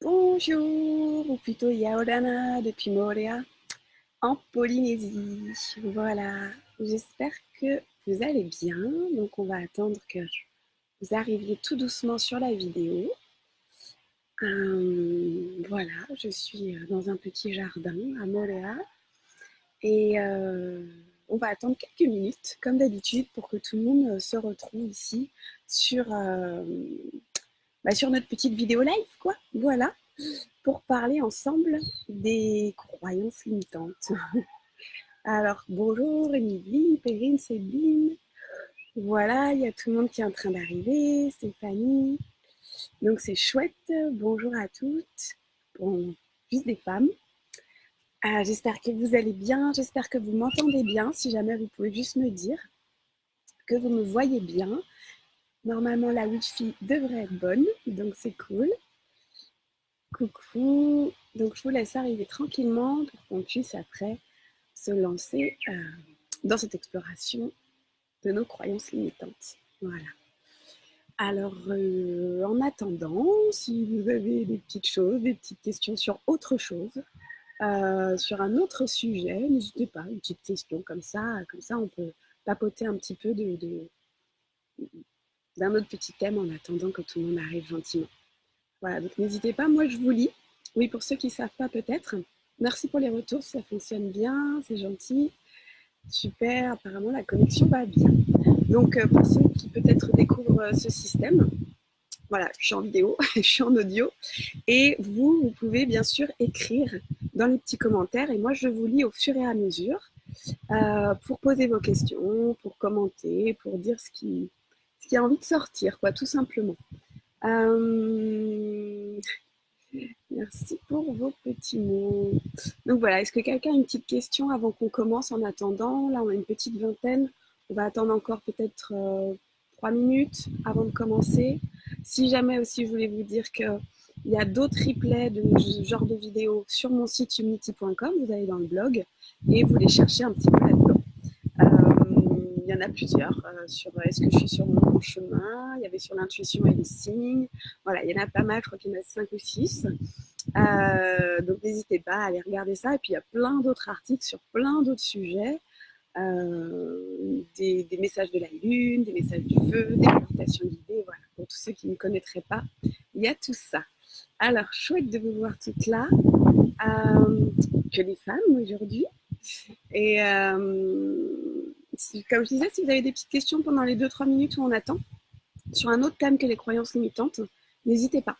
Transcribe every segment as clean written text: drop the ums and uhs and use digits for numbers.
Bonjour, ou plutôt Yaorana depuis Moorea, en Polynésie. Voilà, j'espère que vous allez bien. Donc on va attendre que vous arriviez tout doucement sur la vidéo. Voilà, je suis dans un petit jardin à Moorea et on va attendre quelques minutes, comme d'habitude, pour que tout le monde se retrouve ici sur, sur notre petite vidéo live, quoi. Voilà, pour parler ensemble des croyances limitantes. Alors, bonjour Émilie, Perrine, Céline. Voilà, il y a tout le monde qui est en train d'arriver, Stéphanie. Donc c'est chouette, bonjour à toutes. Bon, juste des femmes. J'espère que vous allez bien, j'espère que vous m'entendez bien. Si jamais vous pouvez juste me dire que vous me voyez bien. Normalement la Wi-Fi devrait être bonne, donc c'est cool. Coucou, donc je vous laisse arriver tranquillement pour qu'on puisse après se lancer dans cette exploration de nos croyances limitantes. Voilà. Alors, en attendant, si vous avez des petites choses, des petites questions sur autre chose, sur un autre sujet, n'hésitez pas, une petite question comme ça on peut papoter un petit peu d'un autre petit thème en attendant que tout le monde arrive gentiment. Voilà, donc n'hésitez pas, moi je vous lis. Oui, pour ceux qui ne savent pas peut-être, merci pour les retours, ça fonctionne bien, c'est gentil. Super, apparemment la connexion va bien. Donc pour ceux qui peut-être découvrent ce système, voilà, je suis en vidéo, je suis en audio, et vous pouvez bien sûr écrire dans les petits commentaires, et moi je vous lis au fur et à mesure pour poser vos questions, pour commenter, pour dire ce qui a envie de sortir, quoi, tout simplement. Merci pour vos petits mots. Donc voilà, est-ce que quelqu'un a une petite question avant qu'on commence en attendant? Là, on a une petite vingtaine. On va attendre encore peut-être 3 minutes avant de commencer. Si jamais aussi, je voulais vous dire qu'il y a d'autres replays de ce genre de vidéos sur mon site unity.com. Vous allez dans le blog et vous les cherchez un petit peu là-dedans. Il y en a plusieurs sur est-ce que je suis sur mon bon chemin. Il y avait sur l'intuition et les signes. Voilà, il y en a pas mal, je crois qu'il y en a 5 ou 6. Donc n'hésitez pas à aller regarder ça. Et puis il y a plein d'autres articles sur plein d'autres sujets. Des messages de la lune, des messages du feu, des méditations guidées. Voilà, pour tous ceux qui ne connaîtraient pas, il y a tout ça. Alors, chouette de vous voir toutes là. Que les femmes aujourd'hui. Et comme je disais, si vous avez des petites questions pendant les 2-3 minutes où on attend, sur un autre thème que les croyances limitantes, n'hésitez pas.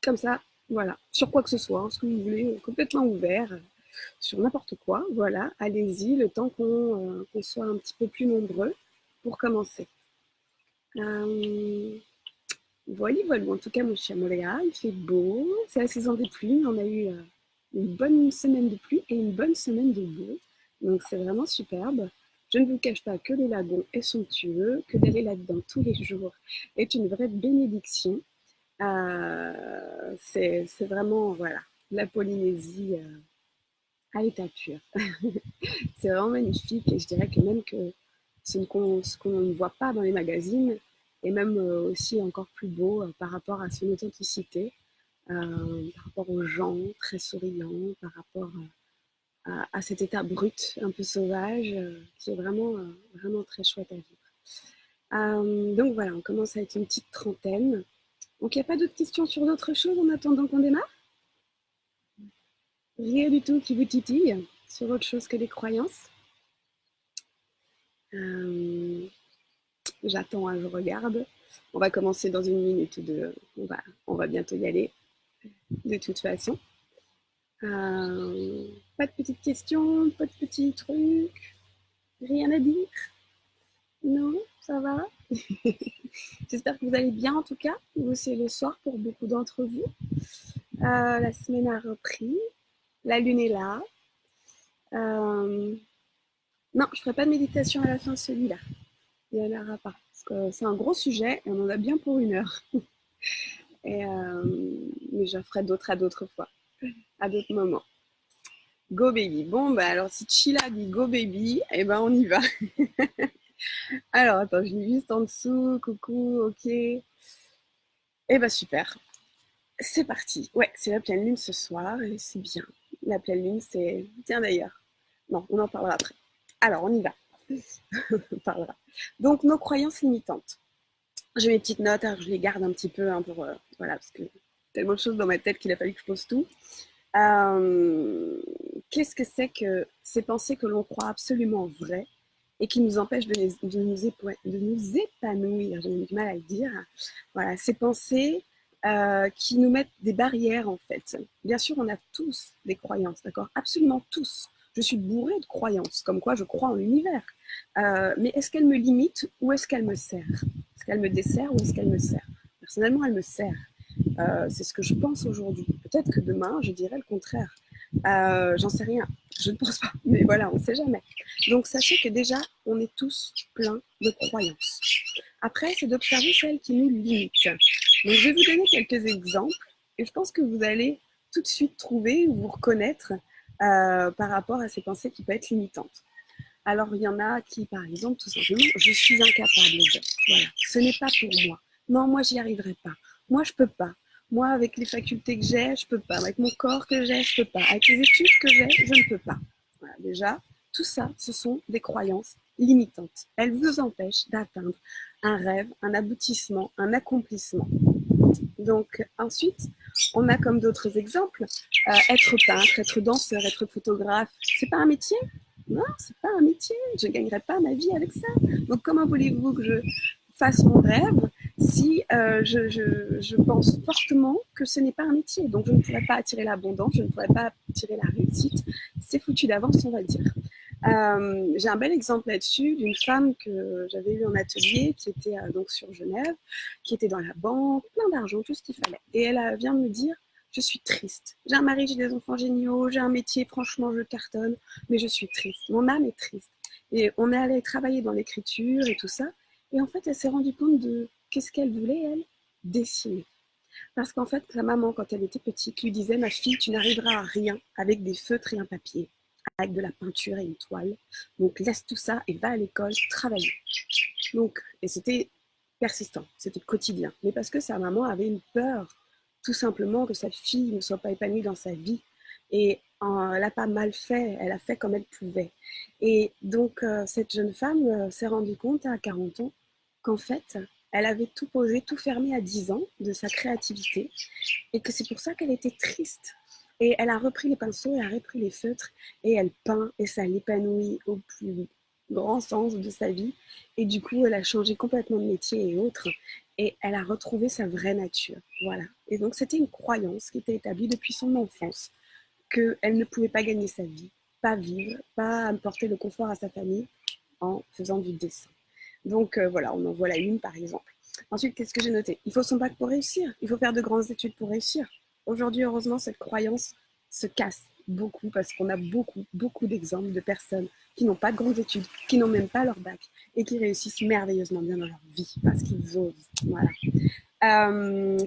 Comme ça, voilà, sur quoi que ce soit, ce que vous voulez, complètement ouvert, sur n'importe quoi, voilà, allez-y, le temps qu'on soit un petit peu plus nombreux pour commencer. Voilà, en tout cas, moi je suis à Montréal, il fait beau, c'est la saison des pluies, on a eu une bonne semaine de pluie et une bonne semaine de beau, donc c'est vraiment superbe. Je ne vous cache pas que le lagon est somptueux, que d'aller là-dedans tous les jours est une vraie bénédiction. C'est vraiment, voilà, la Polynésie à l'état pur. C'est vraiment magnifique et je dirais que même que ce qu'on ne voit pas dans les magazines est même aussi encore plus beau par rapport à son authenticité, par rapport aux gens très souriants, par rapport à cet état brut, un peu sauvage, qui est vraiment, vraiment très chouette à vivre. Donc voilà, on commence avec une petite trentaine. Donc il n'y a pas d'autres questions sur d'autres choses en attendant qu'on démarre? Rien du tout qui vous titille sur autre chose que les croyances? J'attends, hein, je regarde. On va commencer dans une minute ou deux. On va bientôt y aller, de toute façon. Pas de petites questions, pas de petits trucs, rien à dire? Non, ça va? J'espère que vous allez bien en tout cas. Vous, c'est le soir pour beaucoup d'entre vous. La semaine a repris. La lune est là. Non, je ne ferai pas de méditation à la fin de celui-là. Il n'y en aura pas. Parce que c'est un gros sujet et on en a bien pour 1 heure. Et, mais j'en ferai d'autres à d'autres fois, à d'autres moments. Go baby. Bon, bah alors si Chila dit go baby, eh ben on y va. Alors attends, je lis juste en dessous. Coucou, ok. Eh ben super. C'est parti. Ouais, c'est la pleine lune ce soir et c'est bien. La pleine lune, c'est bien d'ailleurs. Non, on en parlera après. Alors, on y va. On parlera. Donc, nos croyances limitantes. J'ai mes petites notes, alors je les garde un petit peu hein, pour voilà, parce que tellement de choses dans ma tête qu'il a fallu que je pose tout. Qu'est-ce que c'est que ces pensées que l'on croit absolument vraies et qui nous empêchent de nous épanouir, j'ai du mal à le dire. Voilà, ces pensées qui nous mettent des barrières en fait. Bien sûr, on a tous des croyances, d'accord? Absolument tous. Je suis bourrée de croyances, comme quoi je crois en l'univers. Mais est-ce qu'elle me limite ou est-ce qu'elle me sert? Est-ce qu'elle me dessert ou est-ce qu'elle me sert? Personnellement, elle me sert. C'est ce que je pense aujourd'hui. Peut-être que demain, je dirais le contraire. J'en sais rien. Je ne pense pas. Mais voilà, on ne sait jamais. Donc, sachez que déjà, on est tous pleins de croyances. Après, c'est d'observer celles qui nous limitent. Donc, je vais vous donner quelques exemples et je pense que vous allez tout de suite trouver ou vous reconnaître par rapport à ces pensées qui peuvent être limitantes. Alors, il y en a qui, par exemple, tout simplement, je suis incapable de. Voilà, ce n'est pas pour moi. Non, moi, j'y arriverai pas. Moi, je peux pas. Moi, avec les facultés que j'ai, je peux pas. Avec mon corps que j'ai, je peux pas. Avec les études que j'ai, je ne peux pas. Voilà, déjà, tout ça, ce sont des croyances limitantes. Elles vous empêchent d'atteindre un rêve, un aboutissement, un accomplissement. Donc, ensuite, on a comme d'autres exemples, être peintre, être danseur, être photographe. C'est pas un métier? Non, c'est pas un métier. Je ne gagnerai pas ma vie avec ça. Donc, comment voulez-vous que je fasse mon rêve si je pense fortement que ce n'est pas un métier? Donc, je ne pourrais pas attirer l'abondance, je ne pourrais pas attirer la réussite. C'est foutu d'avance, on va dire. J'ai un bel exemple là-dessus d'une femme que j'avais eue en atelier qui était donc sur Genève, qui était dans la banque, plein d'argent, tout ce qu'il fallait. Et elle vient de me dire, je suis triste. J'ai un mari, j'ai des enfants géniaux, j'ai un métier, franchement, je cartonne, mais je suis triste. Mon âme est triste. Et on est allé travailler dans l'écriture et tout ça. Et en fait, elle s'est rendue compte de qu'est-ce qu'elle voulait, elle? Dessiner. Parce qu'en fait, sa maman, quand elle était petite, lui disait, ma fille, tu n'arriveras à rien avec des feutres et un papier, avec de la peinture et une toile. Donc laisse tout ça et va à l'école travailler. Donc, et c'était persistant, c'était quotidien. Mais parce que sa maman avait une peur, tout simplement, que sa fille ne soit pas épanouie dans sa vie. Et elle n'a pas mal fait, elle a fait comme elle pouvait. Et donc, cette jeune femme s'est rendue compte à 40 ans qu'en fait, elle avait tout posé, tout fermé à 10 ans de sa créativité et que c'est pour ça qu'elle était triste. Et elle a repris les pinceaux, elle a repris les feutres et elle peint et ça l'épanouit au plus grand sens de sa vie. Et du coup, elle a changé complètement de métier et autres et elle a retrouvé sa vraie nature. Voilà. Et donc, c'était une croyance qui était établie depuis son enfance qu'elle ne pouvait pas gagner sa vie, pas vivre, pas apporter le confort à sa famille en faisant du dessin. Donc voilà, on en voit la une par exemple. Ensuite, qu'est-ce que j'ai noté? Il faut son bac pour réussir, il faut faire de grandes études pour réussir. Aujourd'hui, heureusement, cette croyance se casse beaucoup parce qu'on a beaucoup d'exemples de personnes qui n'ont pas de grandes études, qui n'ont même pas leur bac et qui réussissent merveilleusement bien dans leur vie parce qu'ils osent. Voilà.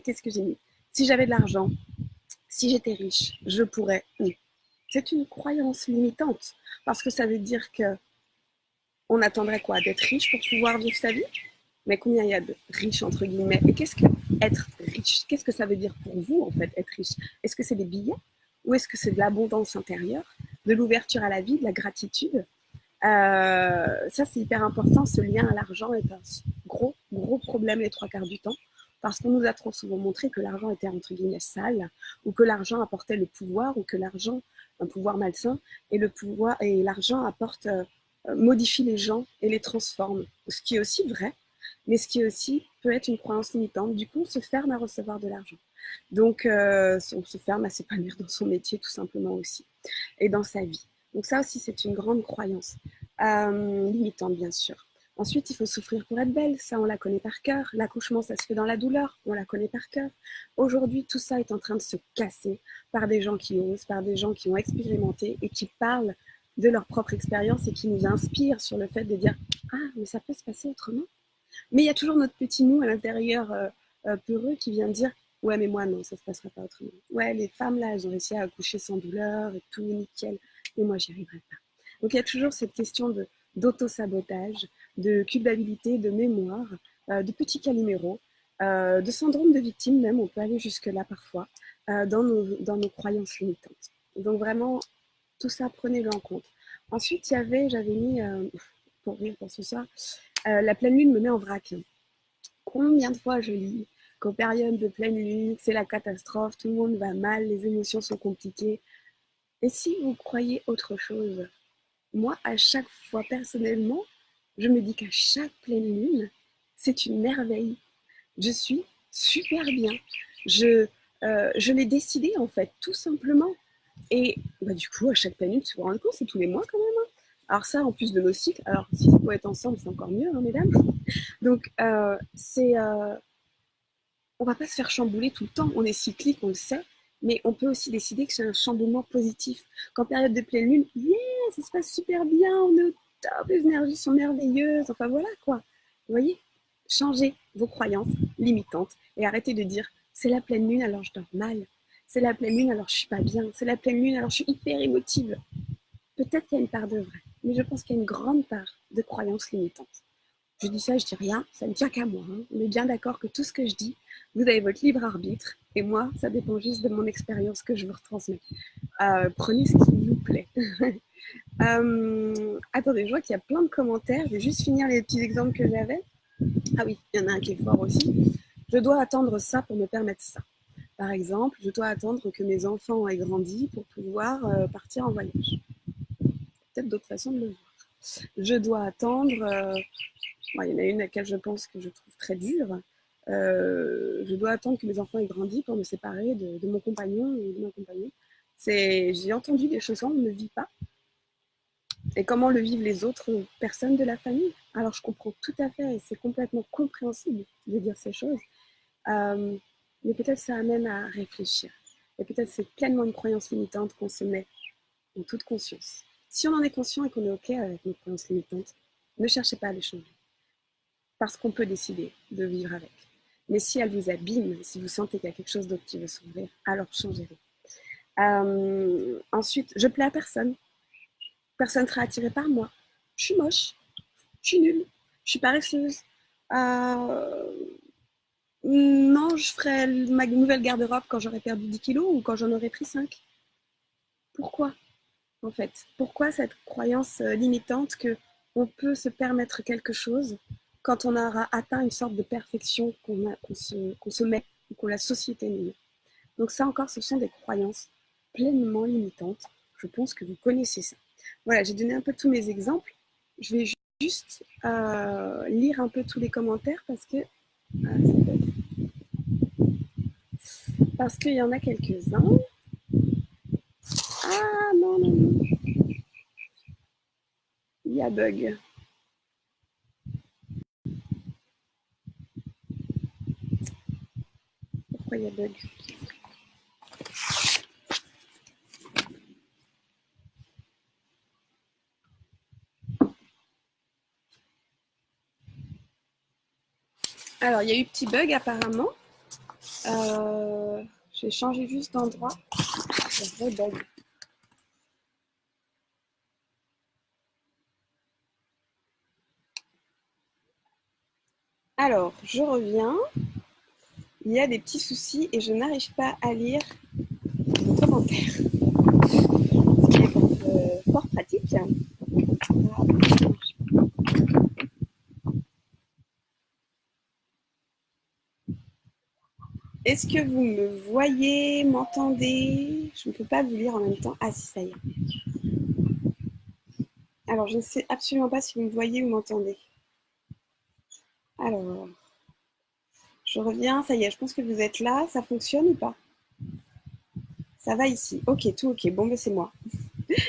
Qu'est-ce que j'ai mis? Si j'avais de l'argent, si j'étais riche, je pourrais. C'est une croyance limitante parce que ça veut dire que on attendrait quoi? D'être riche pour pouvoir vivre sa vie? Mais combien il y a de riches entre guillemets? Et qu'est-ce que être riche? Qu'est-ce que ça veut dire pour vous en fait être riche? Est-ce que c'est des billets ou est-ce que c'est de l'abondance intérieure, de l'ouverture à la vie, de la gratitude? Ça c'est hyper important. Ce lien à l'argent est un gros problème les trois quarts du temps parce qu'on nous a trop souvent montré que l'argent était entre guillemets sale ou que l'argent apportait le pouvoir ou que l'argent un pouvoir malsain et le pouvoir et l'argent apporte modifie les gens et les transforme, ce qui est aussi vrai, mais ce qui aussi peut être une croyance limitante. Du coup, on se ferme à recevoir de l'argent. Donc, on se ferme à s'épanouir dans son métier tout simplement aussi, et dans sa vie. Donc ça aussi, c'est une grande croyance, limitante bien sûr. Ensuite, il faut souffrir pour être belle, ça on la connaît par cœur. L'accouchement, ça se fait dans la douleur, on la connaît par cœur. Aujourd'hui, tout ça est en train de se casser par des gens qui osent, par des gens qui ont expérimenté et qui parlent de leur propre expérience et qui nous inspirent sur le fait de dire « Ah, mais ça peut se passer autrement ». Mais il y a toujours notre petit nous à l'intérieur peureux qui vient dire ouais mais moi non ça se passera pas autrement. Ouais les femmes là elles ont réussi à accoucher sans douleur et tout nickel mais moi j'y arriverai pas. Donc il y a toujours cette question de d'auto-sabotage, de culpabilité, de mémoire, de petits caliméros de syndrome de victime même, on peut aller jusque-là parfois, dans nos croyances limitantes. Donc vraiment, tout ça, prenez-le en compte. Ensuite, j'avais mis, pour rire pour ce soir, la pleine lune me met en vrac. Combien de fois je lis qu'aux périodes de pleine lune, c'est la catastrophe, tout le monde va mal, les émotions sont compliquées. Et si vous croyez autre chose, moi, à chaque fois, personnellement, je me dis qu'à chaque pleine lune, c'est une merveille. Je suis super bien. Je l'ai décidé, en fait, tout simplement. Et bah, du coup, à chaque pleine lune, tu vous rends compte, c'est tous les mois quand même. Hein. Alors ça, en plus de nos cycles, alors si ça peut être ensemble, c'est encore mieux, hein, mesdames. Donc, on va pas se faire chambouler tout le temps. On est cyclique, on le sait, mais on peut aussi décider que c'est un chamboulement positif. Qu'en période de pleine lune, yeah, ça se passe super bien, on est au top, les énergies sont merveilleuses, enfin voilà quoi. Vous voyez, changez vos croyances limitantes et arrêtez de dire c'est la pleine lune alors je dors mal, c'est la pleine lune alors je suis pas bien, c'est la pleine lune alors je suis hyper émotive. Peut-être qu'il y a une part de vrai, mais je pense qu'il y a une grande part de croyances limitantes. Je dis ça, je dis rien, ça ne tient qu'à moi. Hein. On est bien d'accord que tout ce que je dis, vous avez votre libre arbitre, et moi, ça dépend juste de mon expérience que je vous retransmets. Prenez ce qui vous plaît. Attendez, je vois qu'il y a plein de commentaires. Je vais juste finir les petits exemples que j'avais. Ah oui, il y en a un qui est fort aussi. Je dois attendre ça pour me permettre ça. Par exemple, je dois attendre que mes enfants aient grandi pour pouvoir partir en voyage. Peut-être d'autres façons de le voir. Je dois attendre il y en a une à laquelle je pense que je trouve très dure. Je dois attendre que mes enfants aient grandi pour me séparer de mon compagnon ou de ma compagne. J'ai entendu des choses, on ne le vit pas. Et comment le vivent les autres personnes de la famille. Alors je comprends tout à fait et c'est complètement compréhensible de dire ces choses. Mais peut-être ça amène à réfléchir. Et peut-être c'est pleinement une croyance limitante qu'on se met en toute conscience. Si on en est conscient et qu'on est OK avec nos croyances limitantes, ne cherchez pas à les changer. Parce qu'on peut décider de vivre avec. Mais si elle vous abîme, si vous sentez qu'il y a quelque chose d'autre qui veut s'ouvrir, alors changez-les. Ensuite, je plais à personne. Personne ne sera attiré par moi. Je suis moche. Je suis nulle. Je suis paresseuse. Non, je ferai ma nouvelle garde-robe quand j'aurai perdu 10 kilos ou quand j'en aurai pris 5. Pourquoi, en fait? Pourquoi cette croyance limitante que on peut se permettre quelque chose quand on aura atteint une sorte de perfection qu'on se met ou que la société nous met. Donc ça encore, ce sont des croyances pleinement limitantes. Je pense que vous connaissez ça. Voilà, j'ai donné un peu tous mes exemples. Je vais juste lire un peu tous les commentaires parce qu'il y en a quelques-uns. Ah non, non, non. Il y a bug. Pourquoi il y a bug? Alors, il y a eu petit bug apparemment. J'ai changé juste d'endroit. C'est vrai bug. Alors, je reviens. Il y a des petits soucis et je n'arrive pas à lire les commentaires. Ce qui est fort pratique. Est-ce que vous me voyez, m'entendez? Je ne peux pas vous lire en même temps. Ah si, ça y est. Alors, je ne sais absolument pas si vous me voyez ou m'entendez. Alors, je reviens. Ça y est, je pense que vous êtes là. Ça fonctionne ou pas? Ça va ici. Ok, tout ok. Bon, ben c'est moi.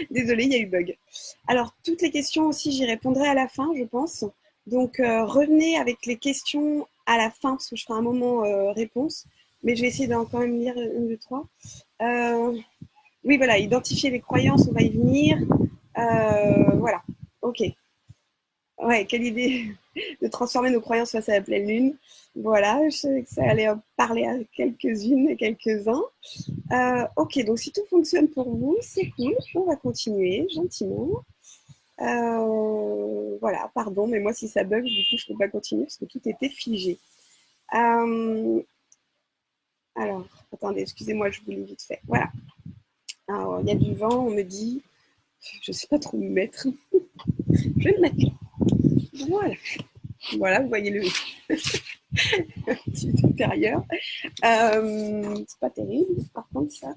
Désolée, il y a eu bug. Alors, toutes les questions aussi, j'y répondrai à la fin, je pense. Donc, revenez avec les questions à la fin, parce que je ferai un moment réponse. Mais je vais essayer d'en quand même lire une, deux, trois. Oui, voilà, identifier les croyances, on va y venir. Voilà, ok. Ouais, quelle idée de transformer nos croyances face à la pleine lune. Voilà, je savais que ça allait en parler à quelques-unes et quelques-uns. Ok, donc si tout fonctionne pour vous, c'est cool. On va continuer gentiment. Voilà, pardon, mais moi si ça bug, du coup je ne peux pas continuer parce que tout était figé. Alors, attendez, excusez-moi, je vous lis vite fait. Voilà. Alors, il y a du vent, on me dit, je ne sais pas trop où me mettre. Je vais me mettre là. Voilà. Voilà, vous voyez le petit intérieur. C'est pas terrible. Par contre, ça,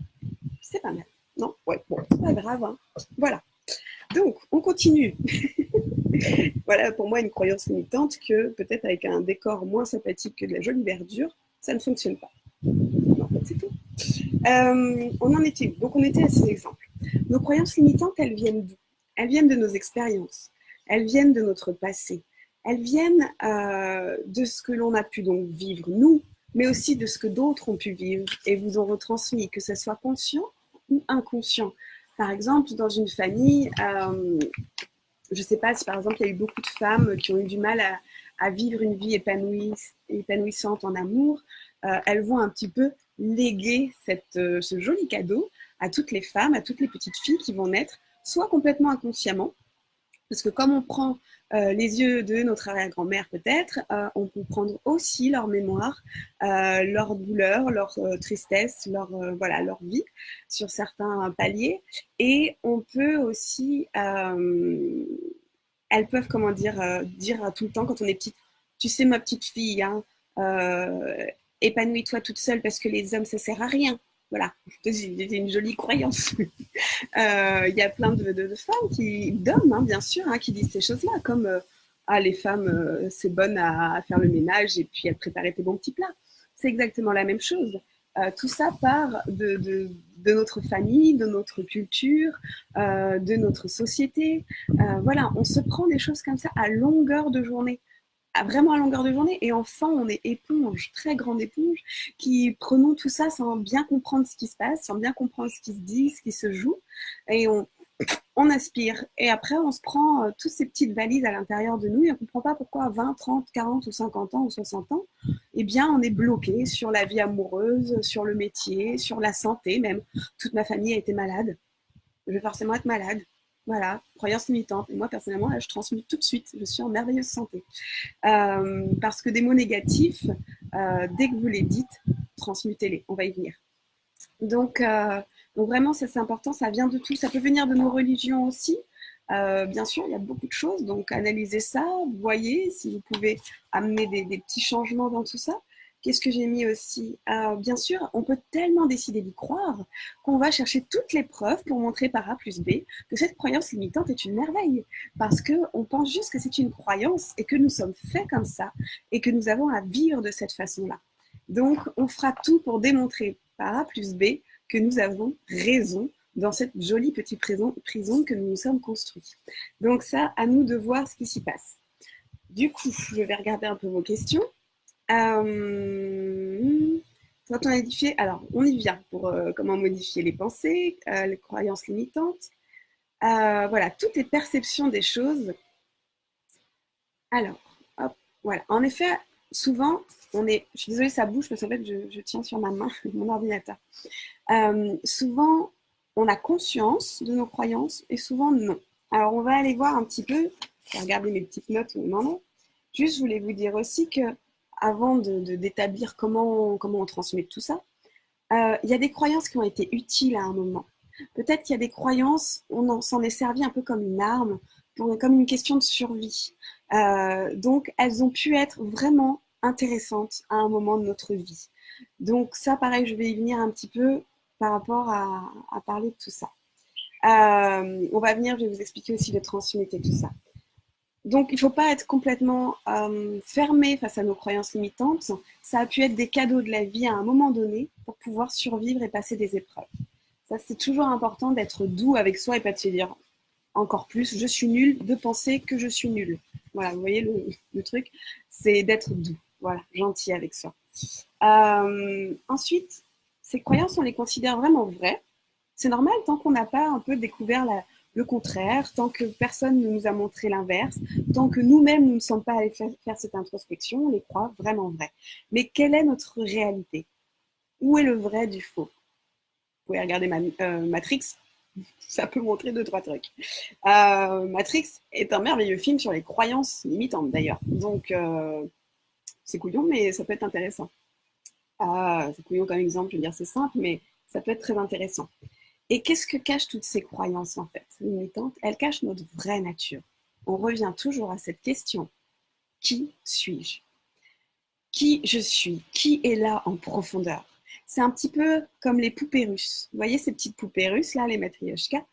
c'est pas mal. Non, ouais, bon, c'est pas grave. Hein. Voilà. Donc, on continue. Voilà, pour moi, une croyance limitante que peut-être avec un décor moins sympathique que de la jolie verdure, ça ne fonctionne pas. Mais en fait, c'est faux. On en était où? Donc, on était à ces exemples. Nos croyances limitantes, elles viennent d'où? Elles viennent de nos expériences. Elles viennent de notre passé. Elles viennent de ce que l'on a pu donc vivre, nous, mais aussi de ce que d'autres ont pu vivre et vous ont retransmis, que ce soit conscient ou inconscient. Par exemple, dans une famille, je ne sais pas si par exemple il y a eu beaucoup de femmes qui ont eu du mal à vivre une vie épanouissante en amour, elles vont un petit peu léguer ce joli cadeau à toutes les femmes, à toutes les petites filles qui vont naître, soit complètement inconsciemment, parce que comme on prend les yeux de notre arrière-grand-mère peut-être, on peut prendre aussi leur mémoire, leur douleur, leur tristesse, voilà, leur vie sur certains paliers. Et on peut aussi, elles peuvent, comment dire tout le temps quand on est petite, tu sais ma petite fille, hein, épanouis-toi toute seule parce que les hommes ça sert à rien. Voilà, c'est une jolie croyance. Il y a plein de femmes, d'hommes, hein, bien sûr, hein, qui disent ces choses-là, comme ah, les femmes, c'est bonne à faire le ménage et puis à préparer tes bons petits plats. C'est exactement la même chose. Tout ça part de notre famille, de notre culture, de notre société. Voilà, on se prend des choses comme ça à longueur de journée. Vraiment à longueur de journée. Et enfin, on est éponge, très grande éponge, qui prenons tout ça sans bien comprendre ce qui se passe, sans bien comprendre ce qui se dit, ce qui se joue. Et on aspire. Et après, on se prend toutes ces petites valises à l'intérieur de nous et on ne comprend pas pourquoi à 20, 30, 40 ou 50 ans ou 60 ans, eh bien, on est bloqué sur la vie amoureuse, sur le métier, sur la santé même. Toute ma famille a été malade. Je vais forcément être malade. Voilà, croyance limitante. Et moi, personnellement, là, je transmets tout de suite. Je suis en merveilleuse santé. Parce que des mots négatifs, dès que vous les dites, transmutez-les. On va y venir. Donc vraiment, ça c'est important, ça vient de tout. Ça peut venir de nos religions aussi. Bien sûr, il y a beaucoup de choses, donc analysez ça, voyez si vous pouvez amener des petits changements dans tout ça. Qu'est-ce que j'ai mis aussi? Bien sûr, on peut tellement décider d'y croire qu'on va chercher toutes les preuves pour montrer par A plus B que cette croyance limitante est une merveille. Parce qu'on pense juste que c'est une croyance et que nous sommes faits comme ça et que nous avons à vivre de cette façon-là. Donc, on fera tout pour démontrer par A plus B que nous avons raison dans cette jolie petite prison que nous nous sommes construits. Donc ça, à nous de voir ce qui s'y passe. Du coup, je vais regarder un peu vos questions. Quand on a modifié, alors on y vient pour comment modifier les pensées, les croyances limitantes. Voilà, tout est perception des choses. Alors, hop, voilà. En effet, souvent, je suis désolée, ça bouge parce qu'en fait, je tiens sur ma main mon ordinateur. Souvent, on a conscience de nos croyances et souvent non. Alors, on va aller voir un petit peu, je vais regarder mes petites notes où on en est. Juste, je voulais vous dire aussi que avant d'établir comment on transmet tout ça, il y a des croyances qui ont été utiles à un moment. Peut-être qu'il y a des croyances, on s'en est servi un peu comme une arme, comme une question de survie. Donc, elles ont pu être vraiment intéressantes à un moment de notre vie. Donc ça, pareil, je vais y venir un petit peu par rapport à parler de tout ça. On va venir, je vais vous expliquer aussi le transmute et tout ça. Donc, il ne faut pas être complètement fermé face à nos croyances limitantes. Ça a pu être des cadeaux de la vie à un moment donné pour pouvoir survivre et passer des épreuves. Ça, c'est toujours important d'être doux avec soi et pas de se dire encore plus, je suis nul, de penser que je suis nul. Voilà, vous voyez le truc, c'est d'être doux, voilà, gentil avec soi. Ensuite, ces croyances, on les considère vraiment vraies. C'est normal tant qu'on n'a pas un peu découvert le contraire, tant que personne ne nous a montré l'inverse, tant que nous-mêmes nous ne sommes pas allés faire cette introspection, on les croit vraiment vraies. Mais quelle est notre réalité? Où est le vrai du faux? Vous pouvez regarder Matrix, ça peut montrer 2-3 trucs. Matrix est un merveilleux film sur les croyances limitantes d'ailleurs. Donc C'est couillon, mais ça peut être intéressant. C'est couillon comme exemple, je veux dire, c'est simple, mais ça peut être très intéressant. Et qu'est-ce que cachent toutes ces croyances, en fait, limitantes? Elles cachent notre vraie nature. On revient toujours à cette question. Qui suis-je? Qui je suis? Qui est là en profondeur? C'est un petit peu comme les poupées russes. Vous voyez ces petites poupées russes, là, les matryoshkas?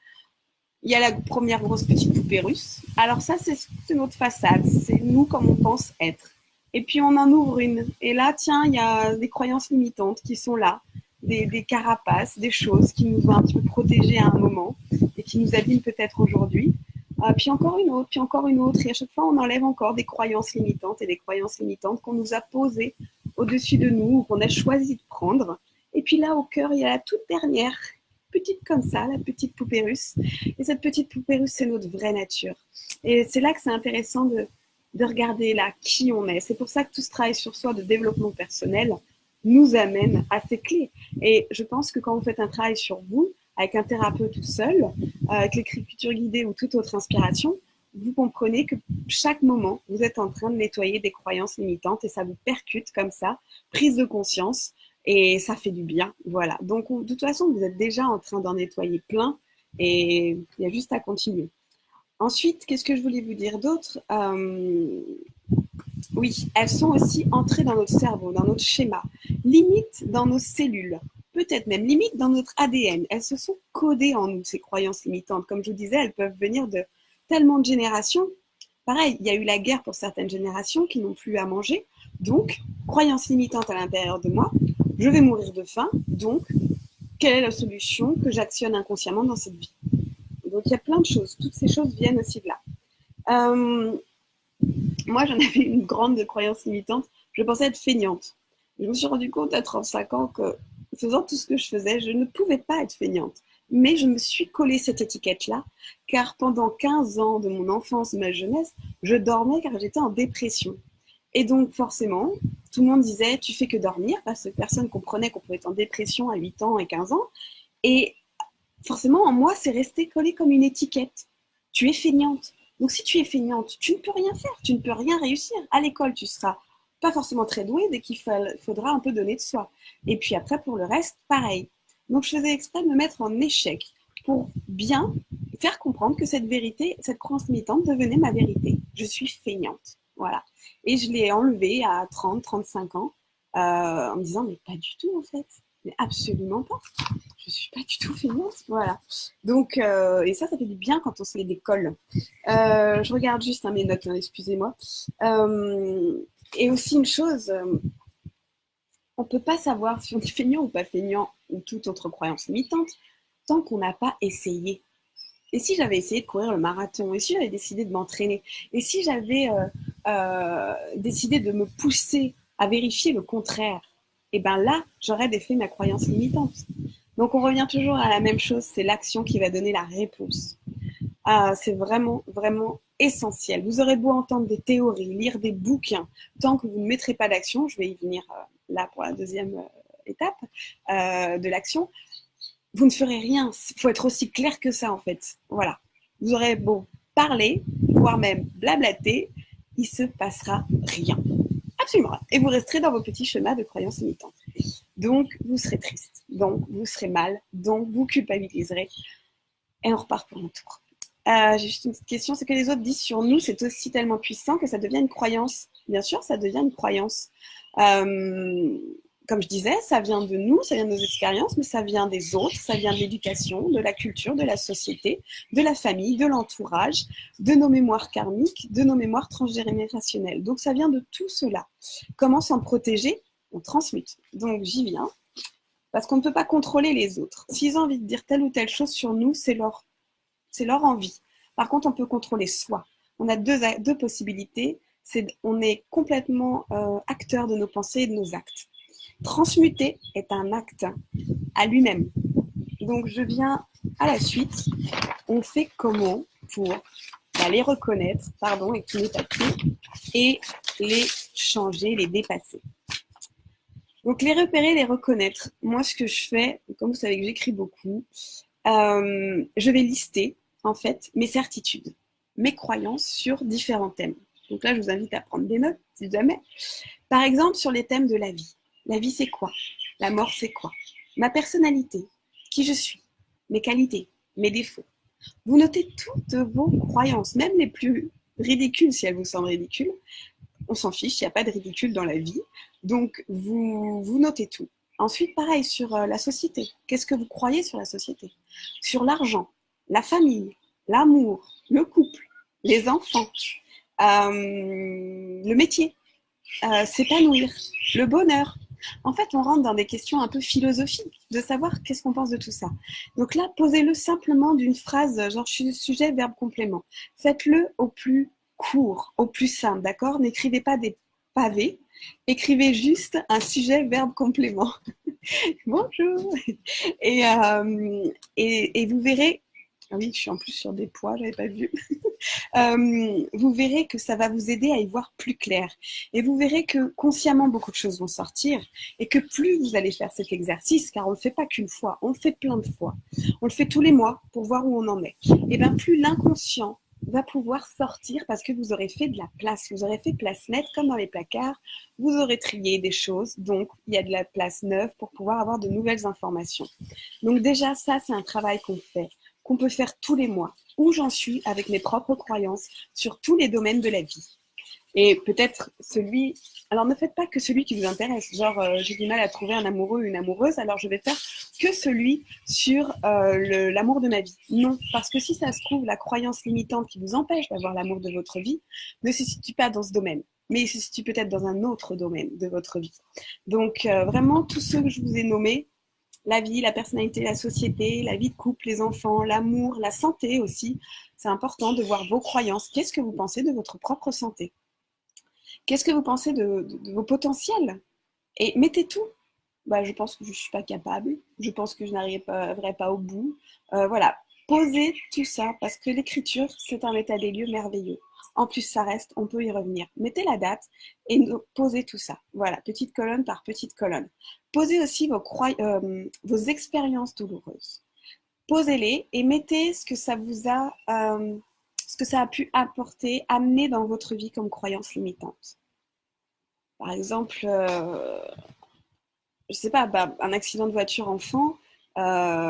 Il y a la première grosse petite poupée russe. Alors ça, c'est notre façade. C'est nous comme on pense être. Et puis on en ouvre une. Et là, tiens, il y a des croyances limitantes qui sont là. Des carapaces, des choses qui nous ont un petit peu protégés à un moment et qui nous abîment peut-être aujourd'hui. Puis encore une autre, puis encore une autre. Et à chaque fois, on enlève encore des croyances limitantes et des croyances limitantes qu'on nous a posées au-dessus de nous ou qu'on a choisi de prendre. Et puis là, au cœur, il y a la toute dernière, petite comme ça, la petite poupée russe. Et cette petite poupée russe, c'est notre vraie nature. Et c'est là que c'est intéressant de regarder là qui on est. C'est pour ça que tout ce travail sur soi de développement personnel nous amène à ces clés. Et je pense que quand vous faites un travail sur vous, avec un thérapeute tout seul, avec l'écriture guidée ou toute autre inspiration, vous comprenez que chaque moment, vous êtes en train de nettoyer des croyances limitantes et ça vous percute comme ça, prise de conscience, et ça fait du bien. Voilà. Donc, de toute façon, vous êtes déjà en train d'en nettoyer plein et il y a juste à continuer. Ensuite, qu'est-ce que je voulais vous dire d'autre? Oui, elles sont aussi entrées dans notre cerveau, dans notre schéma, limite dans nos cellules, peut-être même limite dans notre ADN. Elles se sont codées en nous, ces croyances limitantes. Comme je vous disais, elles peuvent venir de tellement de générations. Pareil, il y a eu la guerre pour certaines générations qui n'ont plus à manger. Donc, croyance limitante à l'intérieur de moi, je vais mourir de faim. Donc, quelle est la solution que j'actionne inconsciemment dans cette vie? Donc, il y a plein de choses. Toutes ces choses viennent aussi de là. Moi, j'en avais une grande croyance limitante. Je pensais être feignante. Je me suis rendu compte à 35 ans que, faisant tout ce que je faisais, je ne pouvais pas être feignante. Mais je me suis collé cette étiquette-là, car pendant 15 ans de mon enfance, de ma jeunesse, je dormais car j'étais en dépression. Et donc, forcément, tout le monde disait, tu fais que dormir, parce que personne comprenait qu'on pouvait être en dépression à 8 ans et 15 ans. Et forcément, en moi, c'est resté collé comme une étiquette. Tu es feignante. Donc, si tu es feignante, tu ne peux rien faire, tu ne peux rien réussir. À l'école, tu seras pas forcément très douée dès qu'il faudra un peu donner de soi. Et puis après, pour le reste, pareil. Donc, je faisais exprès de me mettre en échec pour bien faire comprendre que cette vérité, cette croyance limitante devenait ma vérité. Je suis feignante. Voilà. Et je l'ai enlevée à 30, 35 ans en me disant, mais pas du tout en fait. Mais absolument pas. Je suis pas du tout feignante. Voilà. Donc, et ça fait du bien quand on se les décolle. Je regarde juste mes notes, hein, excusez-moi. Et aussi une chose, on ne peut pas savoir si on est feignant ou pas feignant ou toute autre croyance limitante tant qu'on n'a pas essayé. Et si j'avais essayé de courir le marathon? Et si j'avais décidé de m'entraîner? Et si j'avais décidé de me pousser à vérifier le contraire? Et bien là, j'aurais défait ma croyance limitante. Donc on revient toujours à la même chose, c'est l'action qui va donner la réponse. C'est vraiment, vraiment essentiel. Vous aurez beau entendre des théories, lire des bouquins, tant que vous ne mettrez pas d'action, je vais y venir là pour la deuxième étape de l'action, vous ne ferez rien. Il faut être aussi clair que ça, en fait. Voilà. Vous aurez beau parler, voire même blablater, il se passera rien. Absolument rien. Et vous resterez dans vos petits schémas de croyances limitantes. Donc, vous serez triste. Donc, vous serez mal. Donc, vous culpabiliserez. Et on repart pour un tour. J'ai juste une petite question. C'est que les autres disent sur nous, c'est aussi tellement puissant que ça devient une croyance. Bien sûr, ça devient une croyance. Comme je disais, ça vient de nous, ça vient de nos expériences, mais ça vient des autres, ça vient de l'éducation, de la culture, de la société, de la famille, de l'entourage, de nos mémoires karmiques, de nos mémoires transgénérationnelles. Donc ça vient de tout cela. Comment s'en protéger? On transmute. Donc j'y viens, parce qu'on ne peut pas contrôler les autres. S'ils ont envie de dire telle ou telle chose sur nous, c'est leur envie. Par contre, on peut contrôler soi. On a deux possibilités. On est complètement acteur de nos pensées et de nos actes. Transmuter est un acte à lui-même. Donc, je viens à la suite. On fait comment pour les reconnaître, pardon, et tous les papiers, et les changer, les dépasser. Donc, les repérer, les reconnaître. Moi, ce que je fais, comme vous savez que j'écris beaucoup, je vais lister, en fait, mes certitudes, mes croyances sur différents thèmes. Donc là, je vous invite à prendre des notes, si jamais. Par exemple, sur les thèmes de la vie. La vie, c'est quoi? La mort, c'est quoi? Ma personnalité, qui je suis, mes qualités, mes défauts. Vous notez toutes vos croyances, même les plus ridicules, si elles vous semblent ridicules. On s'en fiche, il n'y a pas de ridicule dans la vie. Donc, vous notez tout. Ensuite, pareil, sur la société. Qu'est-ce que vous croyez sur la société? Sur l'argent, la famille, l'amour, le couple, les enfants, le métier, s'épanouir, le bonheur. En fait, on rentre dans des questions un peu philosophiques, de savoir qu'est-ce qu'on pense de tout ça. Donc là, posez-le simplement d'une phrase, genre sujet, verbe, complément. Faites-le au plus court, au plus simple, d'accord? N'écrivez pas des pavés, écrivez juste un sujet, verbe, complément. Bonjour. Et vous verrez, ah oui, je suis en plus sur des poids, j'avais pas vu. Vous verrez que ça va vous aider à y voir plus clair. Et vous verrez que consciemment, beaucoup de choses vont sortir et que plus vous allez faire cet exercice, car on ne le fait pas qu'une fois, on le fait plein de fois. On le fait tous les mois pour voir où on en est. Et bien, plus l'inconscient va pouvoir sortir parce que vous aurez fait de la place, vous aurez fait place nette comme dans les placards, vous aurez trié des choses, donc il y a de la place neuve pour pouvoir avoir de nouvelles informations. Donc déjà, ça, c'est un travail qu'on fait, qu'on peut faire tous les mois, où j'en suis avec mes propres croyances sur tous les domaines de la vie. Et peut-être celui... Alors ne faites pas que celui qui vous intéresse. Genre, j'ai du mal à trouver un amoureux ou une amoureuse, alors je vais faire que celui sur l'amour de ma vie. Non, parce que si ça se trouve, la croyance limitante qui vous empêche d'avoir l'amour de votre vie ne se situe pas dans ce domaine, mais il se situe peut-être dans un autre domaine de votre vie. Donc vraiment, tous ceux que je vous ai nommés, la vie, la personnalité, la société, la vie de couple, les enfants, l'amour, la santé aussi, c'est important de voir vos croyances. Qu'est-ce que vous pensez de votre propre santé? Qu'est-ce que vous pensez de vos potentiels? Et mettez tout. Bah, je pense que je ne suis pas capable. Je pense que je n'arriverai pas au bout. Voilà. Posez tout ça parce que l'écriture, c'est un état des lieux merveilleux. En plus, ça reste, on peut y revenir. Mettez la date et posez tout ça. Voilà, petite colonne par petite colonne. Posez aussi vos expériences douloureuses. Posez-les et mettez ce que ça vous a, ce que ça a pu apporter, amener dans votre vie comme croyance limitante. Par exemple, je sais pas, bah, un accident de voiture enfant,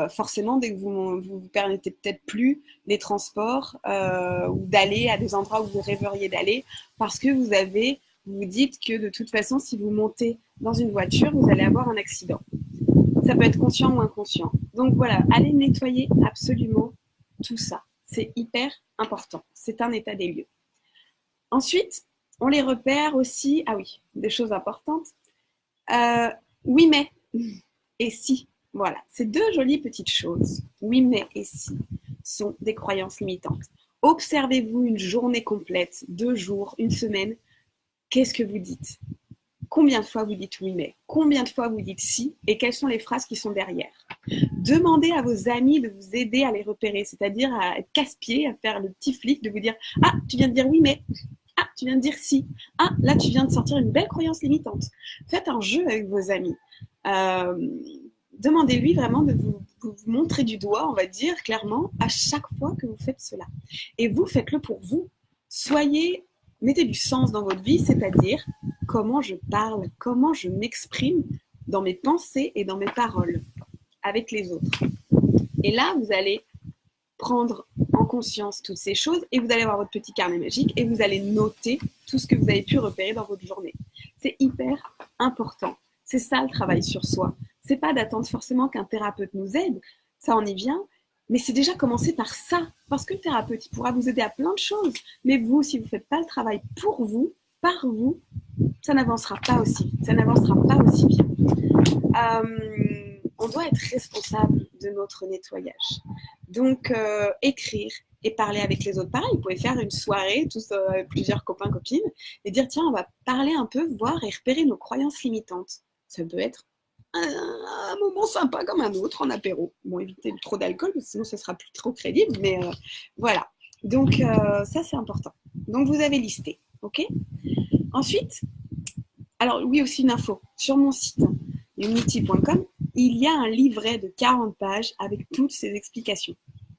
forcément, dès que vous vous permettez peut-être plus les transports ou d'aller à des endroits où vous rêveriez d'aller, parce que vous vous dites que de toute façon, si vous montez dans une voiture, vous allez avoir un accident. Ça peut être conscient ou inconscient. Donc voilà, allez nettoyer absolument tout ça. C'est hyper important. C'est un état des lieux. Ensuite, on les repère aussi. Ah oui, des choses importantes. Oui, mais et si. Voilà, ces deux jolies petites choses, oui, mais et si, sont des croyances limitantes. Observez-vous une journée complète, 2 jours, une semaine. Qu'est-ce que vous dites? Combien de fois vous dites oui, mais? Combien de fois vous dites si? Et quelles sont les phrases qui sont derrière? Demandez à vos amis de vous aider à les repérer, c'est-à-dire à être casse-pied, à faire le petit flic, de vous dire « Ah, tu viens de dire oui, mais… Ah, tu viens de dire si. Ah, là, tu viens de sortir une belle croyance limitante. » Faites un jeu avec vos amis. Demandez-lui vraiment de vous montrer du doigt, on va dire, clairement, à chaque fois que vous faites cela. Et vous, faites-le pour vous. Mettez du sens dans votre vie, c'est-à-dire comment je parle, comment je m'exprime dans mes pensées et dans mes paroles avec les autres. Et là, vous allez prendre en conscience toutes ces choses et vous allez avoir votre petit carnet magique et vous allez noter tout ce que vous avez pu repérer dans votre journée. C'est hyper important. C'est ça le travail sur soi. C'est pas d'attendre forcément qu'un thérapeute nous aide, ça on y vient, mais c'est déjà commencer par ça, parce que le thérapeute, il pourra vous aider à plein de choses, mais vous, si vous ne faites pas le travail pour vous, par vous, ça n'avancera pas aussi vite, ça n'avancera pas aussi bien. On doit être responsable de notre nettoyage. Donc, écrire et parler avec les autres. Pareil, vous pouvez faire une soirée, tous plusieurs copains, copines, et dire, tiens, on va parler un peu, voir et repérer nos croyances limitantes. Ça peut être un moment sympa comme un autre en apéro. Bon, évitez trop d'alcool, parce que sinon ce sera plus trop crédible, mais voilà. Donc, ça, c'est important. Donc, vous avez listé, ok? Ensuite, alors oui, aussi une info. Sur mon site, unity.com, il y a un livret de 40 pages avec toutes ces explications,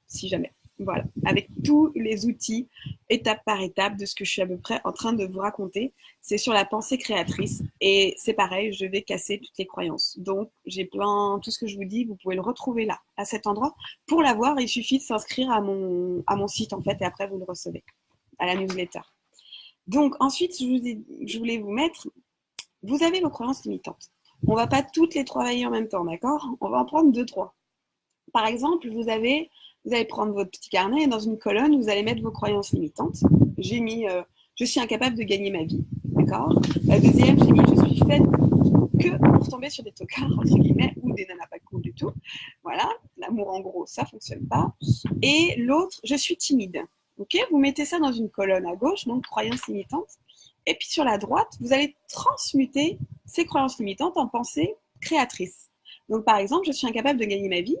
si jamais. Voilà, avec tous les outils, étape par étape, de ce que je suis à peu près en train de vous raconter. C'est sur la pensée créatrice. Et c'est pareil, je vais casser toutes les croyances. Donc, j'ai tout ce que je vous dis, vous pouvez le retrouver là, à cet endroit. Pour l'avoir, il suffit de s'inscrire à mon site, en fait, et après, vous le recevez, à la newsletter. Donc, ensuite, je voulais vous mettre, vous avez vos croyances limitantes. On ne va pas toutes les travailler en même temps, d'accord? On va en prendre 2-3. Par exemple, vous allez prendre votre petit carnet et dans une colonne, vous allez mettre vos croyances limitantes. J'ai mis je suis incapable de gagner ma vie. D'accord. La deuxième, j'ai mis je suis faite que pour tomber sur des tocards, entre guillemets, ou des nanas pas cool du tout. Voilà. L'amour, en gros, ça fonctionne pas. Et l'autre, je suis timide. Ok. Vous mettez ça dans une colonne à gauche, donc croyances limitantes. Et puis sur la droite, vous allez transmuter ces croyances limitantes en pensées créatrices. Donc par exemple, je suis incapable de gagner ma vie.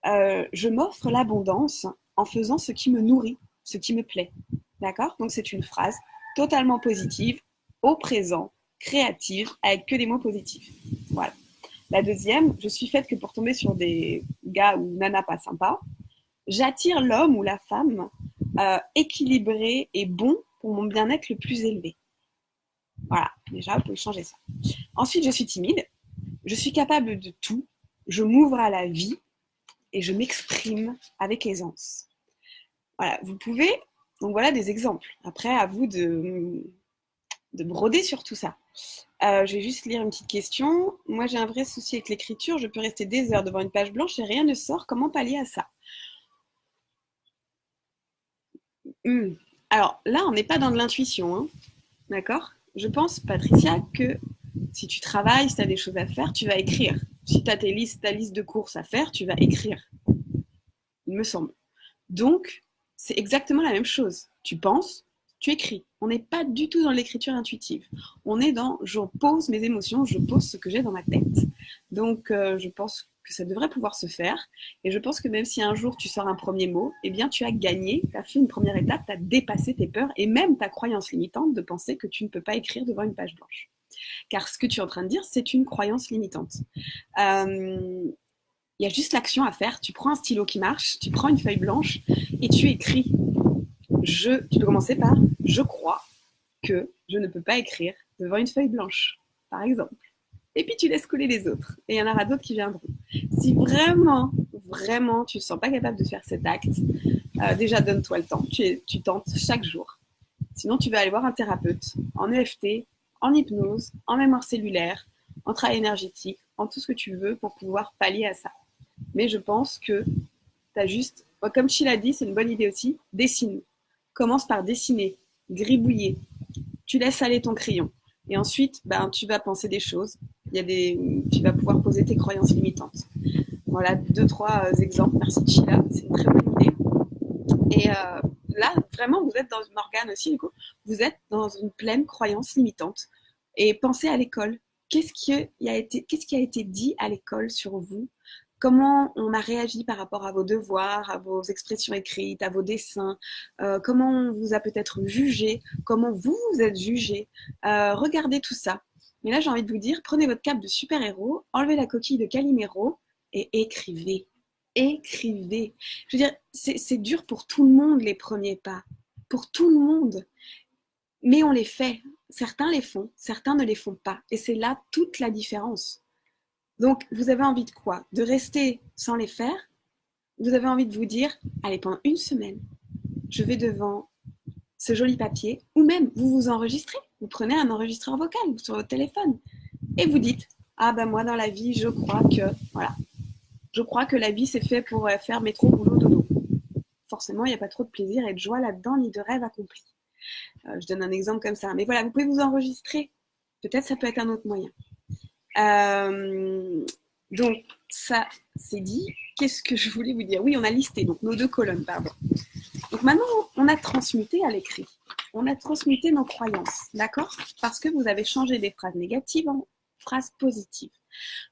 Je m'offre l'abondance en faisant ce qui me nourrit, ce qui me plaît. D'accord? Donc c'est une phrase totalement positive, au présent, créative, avec que des mots positifs. Voilà. La deuxième, je suis faite que pour tomber sur des gars ou nanas pas sympas. J'attire l'homme ou la femme équilibré et bon pour mon bien-être le plus élevé. Voilà, déjà, vous pouvez changer ça. Ensuite, je suis timide. Je suis capable de tout. Je m'ouvre à la vie et je m'exprime avec aisance. Voilà, vous pouvez, donc voilà des exemples. Après, à vous de broder sur tout ça. Je vais juste lire une petite question. Moi, j'ai un vrai souci avec l'écriture. Je peux rester des heures devant une page blanche et rien ne sort. Comment pallier à ça? Alors là, on n'est pas dans de l'intuition, hein. D'accord? Je pense, Patricia, que si tu travailles, si tu as des choses à faire, tu vas écrire. Si tu as ta liste de courses à faire, tu vas écrire. Il me semble. Donc, c'est exactement la même chose. Tu penses, tu écris. On n'est pas du tout dans l'écriture intuitive. On est dans je pose mes émotions, je pose ce que j'ai dans ma tête. Donc, je pense que ça devrait pouvoir se faire. Et je pense que même si un jour tu sors un premier mot, eh bien, tu as gagné, tu as fait une première étape, tu as dépassé tes peurs et même ta croyance limitante de penser que tu ne peux pas écrire devant une page blanche. Car ce que tu es en train de dire, c'est une croyance limitante. Il y a juste l'action à faire. Tu prends un stylo qui marche, tu prends une feuille blanche et tu écris. Tu peux commencer par je crois que je ne peux pas écrire devant une feuille blanche, par exemple. Et puis tu laisses couler les autres. Et il y en aura d'autres qui viendront. Si vraiment, vraiment, tu ne te sens pas capable de faire cet acte, déjà donne-toi le temps. Tu tentes chaque jour. Sinon, tu vas aller voir un thérapeute en EFT, en hypnose, en mémoire cellulaire, en travail énergétique, en tout ce que tu veux pour pouvoir pallier à ça. Mais je pense que tu as juste, comme Sheila dit, c'est une bonne idée aussi, dessine. Commence par dessiner, gribouiller. Tu laisses aller ton crayon. Et ensuite, tu vas penser des choses. Tu vas pouvoir poser tes croyances limitantes. Voilà, 2-3 exemples. Merci Sheila, c'est une très bonne idée. Et là, vraiment, vous êtes dans une organe aussi, du coup. Vous êtes dans une pleine croyance limitante. Et pensez à l'école. Qu'est-ce qui a été dit à l'école sur vous? Comment on a réagi par rapport à vos devoirs, à vos expressions écrites, à vos dessins, comment on vous a peut-être jugé, comment vous vous êtes jugé. Regardez tout ça. Mais là, j'ai envie de vous dire, prenez votre cape de super-héros, enlevez la coquille de Calimero et écrivez. Écrivez. Je veux dire, c'est dur pour tout le monde les premiers pas. Pour tout le monde. Mais on les fait. Certains les font, certains ne les font pas. Et c'est là toute la différence. Donc, vous avez envie de quoi? De rester sans les faire? Vous avez envie de vous dire, allez, pendant une semaine, je vais devant ce joli papier, ou même vous vous enregistrez, vous prenez un enregistreur vocal sur votre téléphone, et vous dites, ah ben moi dans la vie, je crois que la vie c'est fait pour faire métro, boulot, dodo. Forcément, il n'y a pas trop de plaisir et de joie là-dedans, ni de rêve accompli. Je donne un exemple comme ça. Mais voilà, vous pouvez vous enregistrer. Peut-être ça peut être un autre moyen. Donc, ça, c'est dit. Qu'est-ce que je voulais vous dire? Oui, on a listé, donc nos 2 colonnes, pardon. Donc maintenant, on a transmuté à l'écrit. On a transmuté nos croyances, d'accord? Parce que vous avez changé des phrases négatives en phrases positives.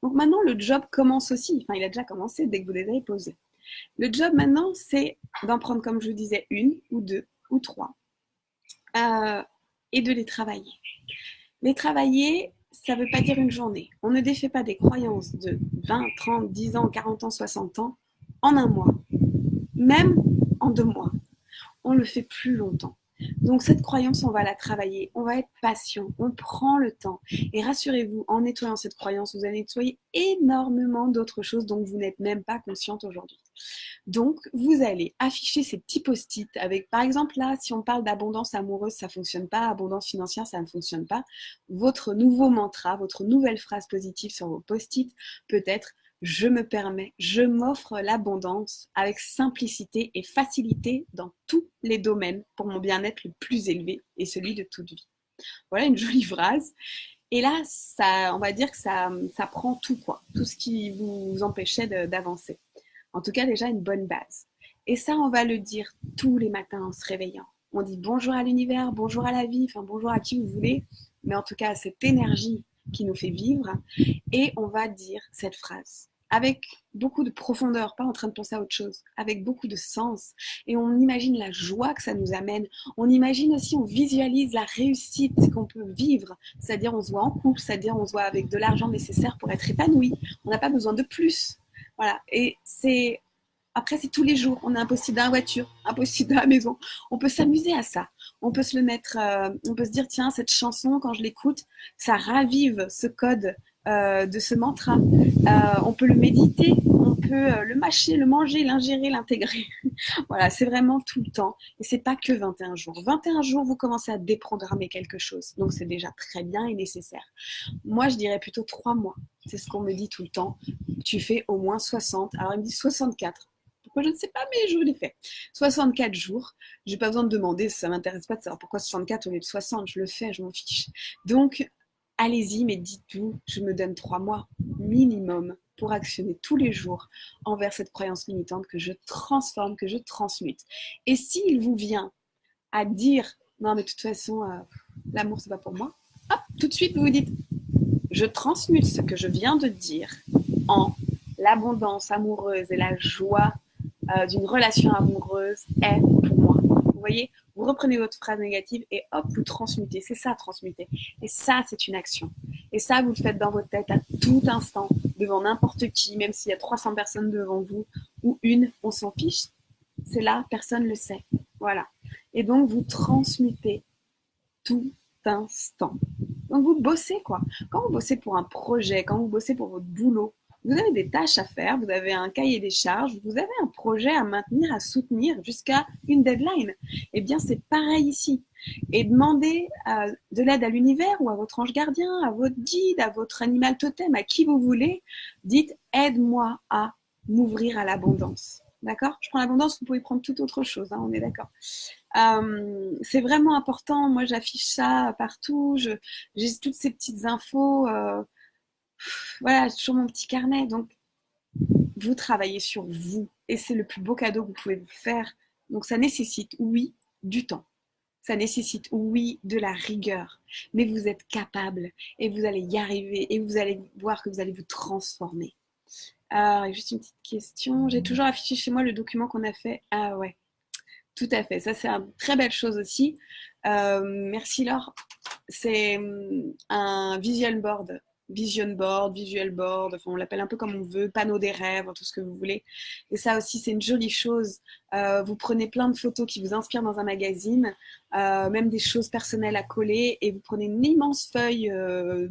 Donc maintenant, le job commence aussi. Enfin, il a déjà commencé dès que vous les avez posées. Le job maintenant, c'est d'en prendre, comme je vous disais, 1 ou 2 ou 3 et de les travailler. Les travailler, ça ne veut pas dire une journée. On ne défait pas des croyances de 20, 30, 10 ans, 40 ans, 60 ans en un mois. Même en 2 mois. On le fait plus longtemps. Donc cette croyance, on va la travailler, on va être patient, on prend le temps. Et rassurez-vous, en nettoyant cette croyance, vous allez nettoyer énormément d'autres choses dont vous n'êtes même pas consciente aujourd'hui. Donc, vous allez afficher ces petits post-it avec, par exemple, là, si on parle d'abondance amoureuse, ça ne fonctionne pas, abondance financière, ça ne fonctionne pas. Votre nouveau mantra, votre nouvelle phrase positive sur vos post-it peut être je me permets, je m'offre l'abondance avec simplicité et facilité dans tous les domaines pour mon bien-être le plus élevé et celui de toute vie. Voilà une jolie phrase. Et là, ça, on va dire que ça prend tout, quoi, tout ce qui vous empêchait d'avancer. En tout cas, déjà une bonne base. Et ça, on va le dire tous les matins en se réveillant. On dit bonjour à l'univers, bonjour à la vie, enfin bonjour à qui vous voulez, mais en tout cas à cette énergie qui nous fait vivre. Et on va dire cette phrase avec beaucoup de profondeur, pas en train de penser à autre chose, avec beaucoup de sens. Et on imagine la joie que ça nous amène. On imagine aussi, on visualise la réussite qu'on peut vivre. C'est-à-dire, on se voit en couple, c'est-à-dire, on se voit avec de l'argent nécessaire pour être épanoui. On n'a pas besoin de plus. Voilà. Et c'est après, c'est tous les jours. On a un post-it dans la voiture, un post-it dans la maison. On peut s'amuser à ça. On peut se le mettre, on peut se dire, tiens, cette chanson, quand je l'écoute, ça ravive ce code de ce mantra. On peut le méditer, on peut le mâcher, le manger, l'ingérer, l'intégrer. Voilà, c'est vraiment tout le temps. Et c'est pas que 21 jours. 21 jours, vous commencez à déprogrammer quelque chose. Donc, c'est déjà très bien et nécessaire. Moi, je dirais plutôt 3 mois. C'est ce qu'on me dit tout le temps. Tu fais au moins 60. Alors, il me dit 64. Pourquoi, je ne sais pas, mais je l'ai fait. 64 jours. Je n'ai pas besoin de demander, ça ne m'intéresse pas de savoir pourquoi 64 au lieu de 60. Je le fais, je m'en fiche. Donc, allez-y, mais dites-vous, je me donne 3 mois minimum pour actionner tous les jours envers cette croyance limitante que je transforme, que je transmute. Et s'il vous vient à dire, non, mais de toute façon, l'amour, c'est pas pour moi, hop, tout de suite, vous vous dites, je transmute ce que je viens de dire en l'abondance amoureuse et la joie d'une relation amoureuse est pour moi. Vous voyez, vous reprenez votre phrase négative et hop, vous transmutez. C'est ça, transmuter. Et ça, c'est une action. Et ça, vous le faites dans votre tête à tout instant, devant n'importe qui, même s'il y a 300 personnes devant vous, ou une, on s'en fiche. C'est là, personne ne le sait. Voilà. Et donc, vous transmutez tout instant. Donc, vous bossez, quoi. Quand vous bossez pour un projet, quand vous bossez pour votre boulot, vous avez des tâches à faire, vous avez un cahier des charges, vous avez un projet à maintenir, à soutenir jusqu'à une deadline. Eh bien, c'est pareil ici. Et demandez de l'aide à l'univers ou à votre ange gardien, à votre guide, à votre animal totem, à qui vous voulez. Dites, aide-moi à m'ouvrir à l'abondance. D'accord? Je prends l'abondance, vous pouvez prendre toute autre chose, hein, on est d'accord. C'est vraiment important. Moi, j'affiche ça partout. J'ai toutes ces petites infos. Voilà, j'ai toujours mon petit carnet. Donc, vous travaillez sur vous. Et c'est le plus beau cadeau que vous pouvez vous faire. Donc, ça nécessite, oui, du temps. Ça nécessite, oui, de la rigueur. Mais vous êtes capable et vous allez y arriver et vous allez voir que vous allez vous transformer. Juste une petite question. J'ai toujours affiché chez moi le document qu'on a fait. Ah ouais, tout à fait. Ça, c'est une très belle chose aussi. Merci Laure. C'est un visual board, enfin, on l'appelle un peu comme on veut, panneau des rêves, tout ce que vous voulez. Et ça aussi, c'est une jolie chose. Vous prenez plein de photos qui vous inspirent dans un magazine, même des choses personnelles à coller, et vous prenez une immense feuille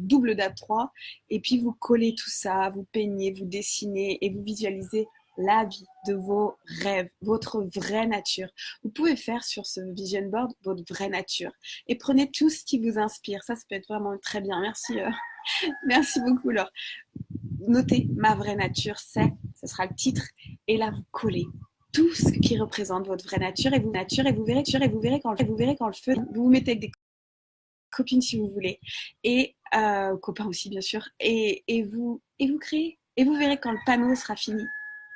double d'A3, et puis vous collez tout ça, vous peignez, vous dessinez, et vous visualisez la vie de vos rêves, votre vraie nature. Vous pouvez faire sur ce vision board votre vraie nature. Et prenez tout ce qui vous inspire. Ça peut être vraiment très bien. Merci, merci beaucoup, Laure. Notez ma vraie nature, ce sera le titre. Et là, vous collez tout ce qui représente votre vraie nature et vous verrez quand le feu, vous vous mettez avec des copines si vous voulez et copains aussi bien sûr et vous créez et vous verrez quand le panneau sera fini,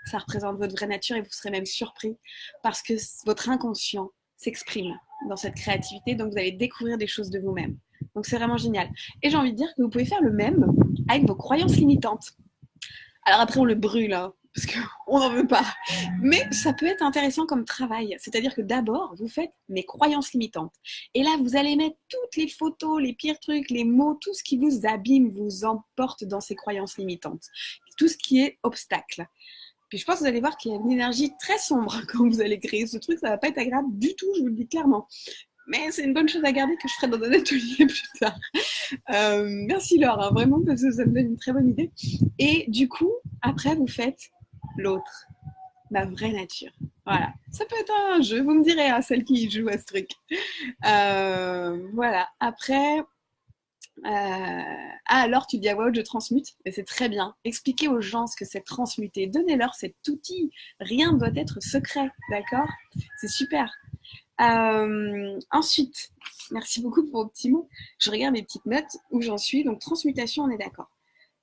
ça représente votre vraie nature et vous serez même surpris parce que votre inconscient s'exprime dans cette créativité, donc vous allez découvrir des choses de vous-même. Donc c'est vraiment génial. Et j'ai envie de dire que vous pouvez faire le même avec vos croyances limitantes. Alors après on le brûle, hein, parce qu'on n'en veut pas. Mais ça peut être intéressant comme travail. C'est-à-dire que d'abord, vous faites mes croyances limitantes. Et là, vous allez mettre toutes les photos, les pires trucs, les mots, tout ce qui vous abîme, vous emporte dans ces croyances limitantes. Tout ce qui est obstacle. Puis je pense que vous allez voir qu'il y a une énergie très sombre quand vous allez créer ce truc. Ça va pas être agréable du tout, je vous le dis clairement. Mais c'est une bonne chose à garder que je ferai dans un atelier plus tard. Merci Laure, hein, vraiment, parce que ça me donne une très bonne idée. Et du coup, après, vous faites l'autre, la vraie nature. Voilà, ça peut être un jeu, vous me direz, à celle qui joue à ce truc. Voilà, après... alors tu dis à voix haute, je transmute, mais c'est très bien. Expliquez aux gens ce que c'est transmuter, donnez-leur cet outil. Rien ne doit être secret, d'accord? C'est super. Ensuite, merci beaucoup pour vos petits mots. Je regarde mes petites notes où j'en suis. Donc, transmutation, on est d'accord.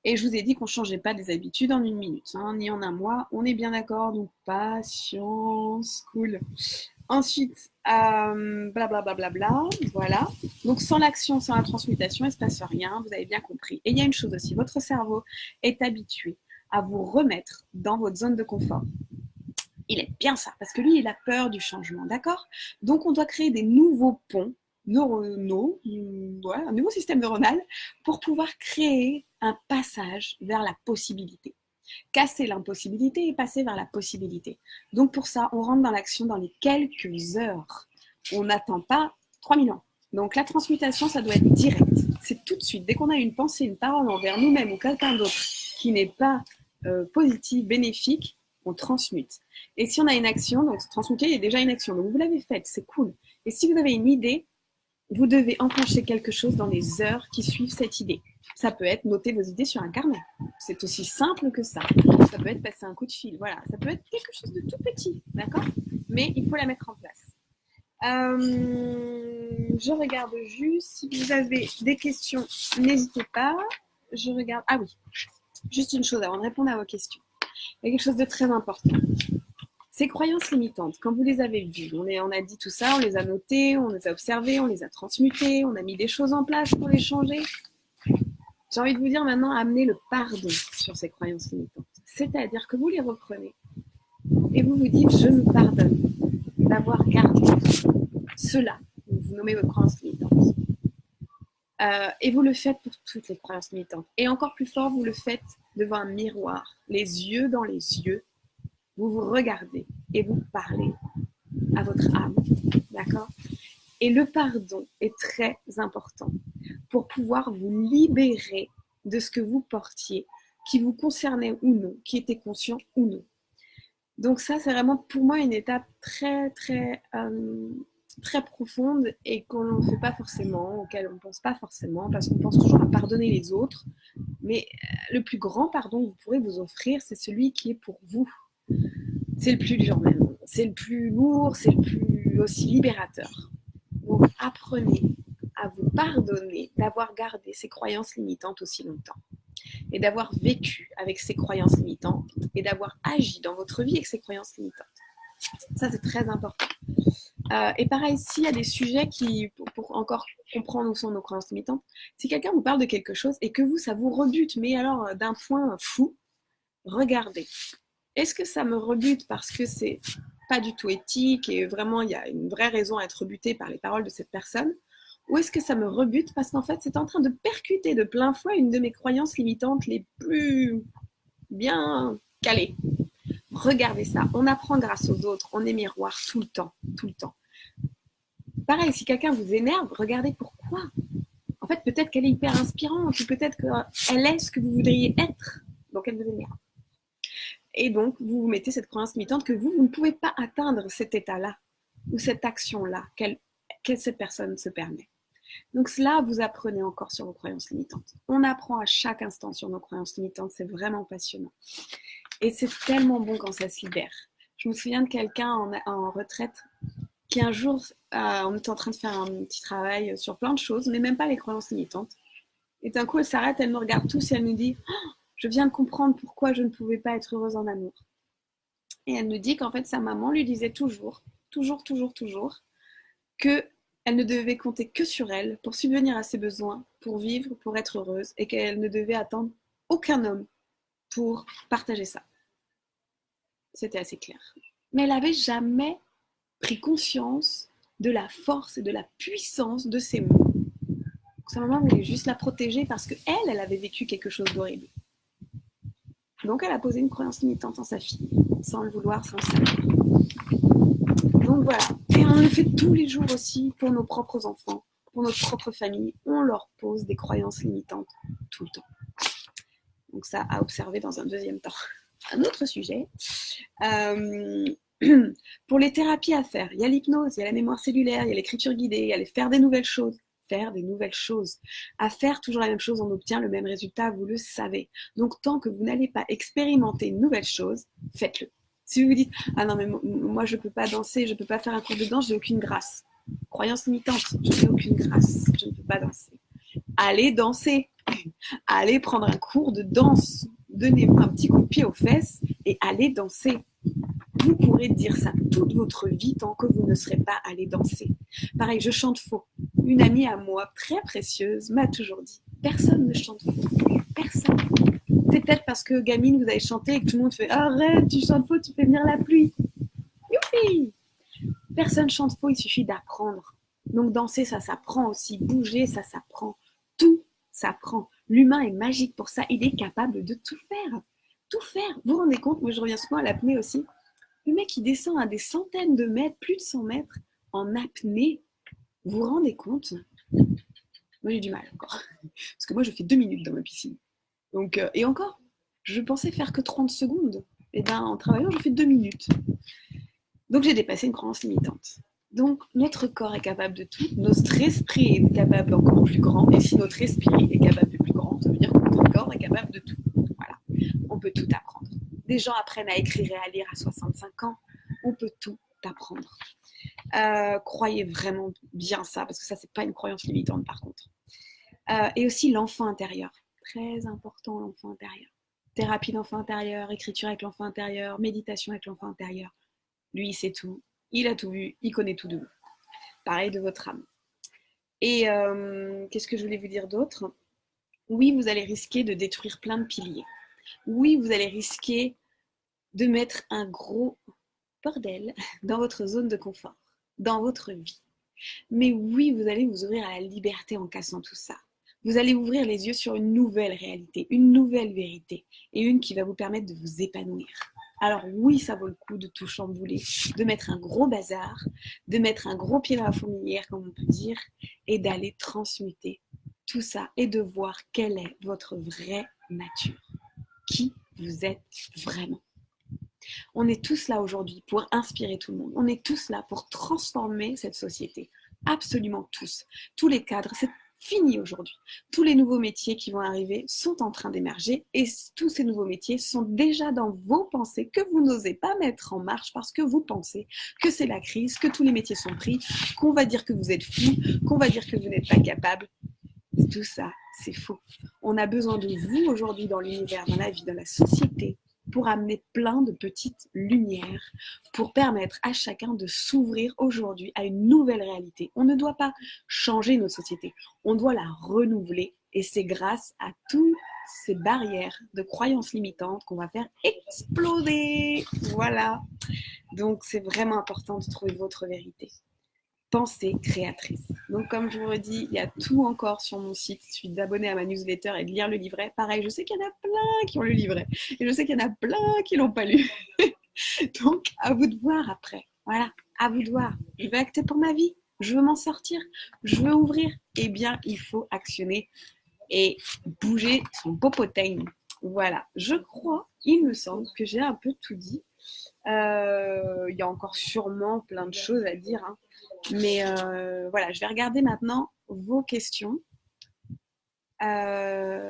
Et je vous ai dit qu'on ne changeait pas des habitudes en une minute, hein, ni en un mois. On est bien d'accord, donc patience, cool. Ensuite, blablabla, voilà. Donc, sans l'action, sans la transmutation, il ne se passe rien, vous avez bien compris. Et il y a une chose aussi, votre cerveau est habitué à vous remettre dans votre zone de confort. Il aime bien ça, parce que lui, il a peur du changement, d'accord? Donc, on doit créer des nouveaux ponts neuronaux, ouais, un nouveau système neuronal, pour pouvoir créer un passage vers la possibilité. Casser l'impossibilité et passer vers la possibilité. Donc, pour ça, on rentre dans l'action dans les quelques heures. On n'attend pas 3000 ans. Donc, la transmutation, ça doit être direct. C'est tout de suite. Dès qu'on a une pensée, une parole envers nous-mêmes ou quelqu'un d'autre qui n'est pas positive, bénéfique, on transmute. Et si on a une action, donc transmuter, il y a déjà une action. Donc vous l'avez faite, c'est cool. Et si vous avez une idée, vous devez enclencher quelque chose dans les heures qui suivent cette idée. Ça peut être noter vos idées sur un carnet. C'est aussi simple que ça. Ça peut être passer un coup de fil. Voilà, ça peut être quelque chose de tout petit, d'accord? Mais il faut la mettre en place. Je regarde juste. Si vous avez des questions, n'hésitez pas. Je regarde. Ah oui, juste une chose avant de répondre à vos questions. Il y a quelque chose de très important. Ces croyances limitantes, quand vous les avez vues, on a dit tout ça, on les a notées, on les a observées, on les a transmutées, on a mis des choses en place pour les changer. J'ai envie de vous dire maintenant, amenez le pardon sur ces croyances limitantes. C'est-à-dire que vous les reprenez et vous vous dites, je me pardonne d'avoir gardé cela. Vous nommez vos croyances limitantes. Et vous le faites pour toutes les croyances limitantes. Et encore plus fort, vous le faites devant un miroir, les yeux dans les yeux. Vous vous regardez et vous parlez à votre âme, d'accord? Et le pardon est très important pour pouvoir vous libérer de ce que vous portiez, qui vous concernait ou non, qui était conscient ou non. Donc ça, c'est vraiment pour moi une étape très, très, très profonde et qu'on ne fait pas forcément, auquel on ne pense pas forcément, parce qu'on pense toujours à pardonner les autres. Mais le plus grand pardon que vous pourrez vous offrir, c'est celui qui est pour vous. C'est le plus dur même, c'est le plus lourd, c'est le plus aussi libérateur. Donc apprenez à vous pardonner d'avoir gardé ces croyances limitantes aussi longtemps et d'avoir vécu avec ces croyances limitantes et d'avoir agi dans votre vie avec ces croyances limitantes. Ça, c'est très important. Et pareil, s'il y a des sujets qui, pour encore comprendre où sont nos croyances limitantes, si quelqu'un vous parle de quelque chose et que vous, ça vous rebute, mais alors d'un point fou, regardez. Est-ce que ça me rebute parce que c'est pas du tout éthique et vraiment il y a une vraie raison à être rebuté par les paroles de cette personne? Ou est-ce que ça me rebute parce qu'en fait c'est en train de percuter de plein fouet une de mes croyances limitantes les plus bien calées? Regardez ça, on apprend grâce aux autres, on est miroir tout le temps, tout le temps. Pareil, si quelqu'un vous énerve, regardez pourquoi. En fait, peut-être qu'elle est hyper inspirante, ou peut-être qu'elle est ce que vous voudriez être, donc elle vous énerve. Et donc, vous vous mettez cette croyance limitante que vous ne pouvez pas atteindre cet état-là ou cette action-là que cette personne se permet. Donc cela, vous apprenez encore sur vos croyances limitantes. On apprend à chaque instant sur nos croyances limitantes, c'est vraiment passionnant. Et c'est tellement bon quand ça se libère. Je me souviens de quelqu'un en retraite qui un jour, on était en train de faire un petit travail sur plein de choses, mais même pas les croyances limitantes. Et d'un coup, elle s'arrête, elle nous regarde tous et elle nous dit oh, « Je viens de comprendre pourquoi je ne pouvais pas être heureuse en amour. » Et elle nous dit qu'en fait, sa maman lui disait toujours, qu'elle ne devait compter que sur elle pour subvenir à ses besoins, pour vivre, pour être heureuse, et qu'elle ne devait attendre aucun homme pour partager ça. C'était assez clair. Mais elle n'avait jamais pris conscience de la force et de la puissance de ces mots. Sa maman voulait juste la protéger parce qu'elle avait vécu quelque chose d'horrible. Donc, elle a posé une croyance limitante en sa fille, sans le vouloir, sans le savoir. Donc, voilà. Et on le fait tous les jours aussi pour nos propres enfants, pour notre propre famille. On leur pose des croyances limitantes tout le temps. Donc, ça à observer dans un deuxième temps. Un autre sujet. Pour les thérapies à faire, il y a l'hypnose, il y a la mémoire cellulaire, il y a l'écriture guidée, il y a les faire des nouvelles choses. Faire des nouvelles choses. À faire toujours la même chose, on obtient le même résultat, vous le savez. Donc, tant que vous n'allez pas expérimenter une nouvelle chose, faites-le. Si vous vous dites, ah non, mais moi, je ne peux pas danser, je ne peux pas faire un cours de danse, j'ai aucune grâce. Croyance limitante, je n'ai aucune grâce, je ne peux pas danser. Allez danser, allez prendre un cours de danse, donnez-vous un petit coup de pied aux fesses et allez danser. Vous pourrez dire ça toute votre vie tant que vous ne serez pas allé danser. Pareil, je chante faux. Une amie à moi, très précieuse, m'a toujours dit, personne ne chante faux. Personne. C'est peut-être parce que gamine, vous avez chanté et que tout le monde fait, arrête, tu chantes faux, tu fais venir la pluie. Youpi! Personne chante faux, il suffit d'apprendre. Donc danser, ça s'apprend aussi. Bouger, ça s'apprend. Tout s'apprend. L'humain est magique pour ça. Il est capable de tout faire. Tout faire. Vous vous rendez compte, moi je reviens souvent à l'apnée aussi. Le mec, il descend à des centaines de mètres, plus de 100 mètres, en apnée. Vous vous rendez compte? Moi, j'ai du mal encore. Parce que moi, je fais 2 minutes dans ma piscine. Donc, et encore, je pensais faire que 30 secondes. Et bien, en travaillant, je fais 2 minutes. Donc, j'ai dépassé une croyance limitante. Donc, notre corps est capable de tout. Notre esprit est capable d'encore plus grand. Et si notre esprit est capable de plus grand, ça veut dire que notre corps est capable de tout. Voilà. On peut tout apprendre. Des gens apprennent à écrire et à lire à 65 ans. On peut tout apprendre. Croyez vraiment bien ça, parce que ça, c'est pas une croyance limitante par contre. Et aussi l'enfant intérieur. Très important, l'enfant intérieur. Thérapie d'enfant intérieur, écriture avec l'enfant intérieur, méditation avec l'enfant intérieur. Lui, il sait tout, il a tout vu, il connaît tout de vous. Pareil de votre âme. Et qu'est-ce que je voulais vous dire d'autre? Oui, vous allez risquer de détruire plein de piliers. Oui, vous allez risquer de mettre un gros bordel dans votre zone de confort, dans votre vie. Mais oui, vous allez vous ouvrir à la liberté en cassant tout ça. Vous allez ouvrir les yeux sur une nouvelle réalité, une nouvelle vérité, et une qui va vous permettre de vous épanouir. Alors oui, ça vaut le coup de tout chambouler, de mettre un gros bazar, de mettre un gros pied dans la fourmilière, comme on peut dire, et d'aller transmuter tout ça et de voir quelle est votre vraie nature. Qui vous êtes vraiment. On est tous là aujourd'hui pour inspirer tout le monde. On est tous là pour transformer cette société. Absolument tous. Tous les cadres, c'est fini aujourd'hui. Tous les nouveaux métiers qui vont arriver sont en train d'émerger et tous ces nouveaux métiers sont déjà dans vos pensées que vous n'osez pas mettre en marche parce que vous pensez que c'est la crise, que tous les métiers sont pris, qu'on va dire que vous êtes fou, qu'on va dire que vous n'êtes pas capable. Tout ça, c'est faux. On a besoin de vous aujourd'hui dans l'univers, dans la vie, dans la société, pour amener plein de petites lumières, pour permettre à chacun de s'ouvrir aujourd'hui à une nouvelle réalité. On ne doit pas changer notre société, on doit la renouveler et c'est grâce à toutes ces barrières de croyances limitantes qu'on va faire exploser. Voilà. Donc c'est vraiment important de trouver votre vérité. Pensée créatrice. Donc, comme je vous redis, il y a tout encore sur mon site. Il suffit d'abonner à ma newsletter et de lire le livret. Pareil, je sais qu'il y en a plein qui ont le livret. Et je sais qu'il y en a plein qui ne l'ont pas lu. Donc, à vous de voir après. Voilà, à vous de voir. Je veux acter pour ma vie. Je veux m'en sortir. Je veux ouvrir. Eh bien, il faut actionner et bouger son popotin. Voilà, je crois, il me semble que j'ai un peu tout dit. Il y a encore sûrement plein de choses à dire, hein. Mais voilà, je vais regarder maintenant vos questions. Alors,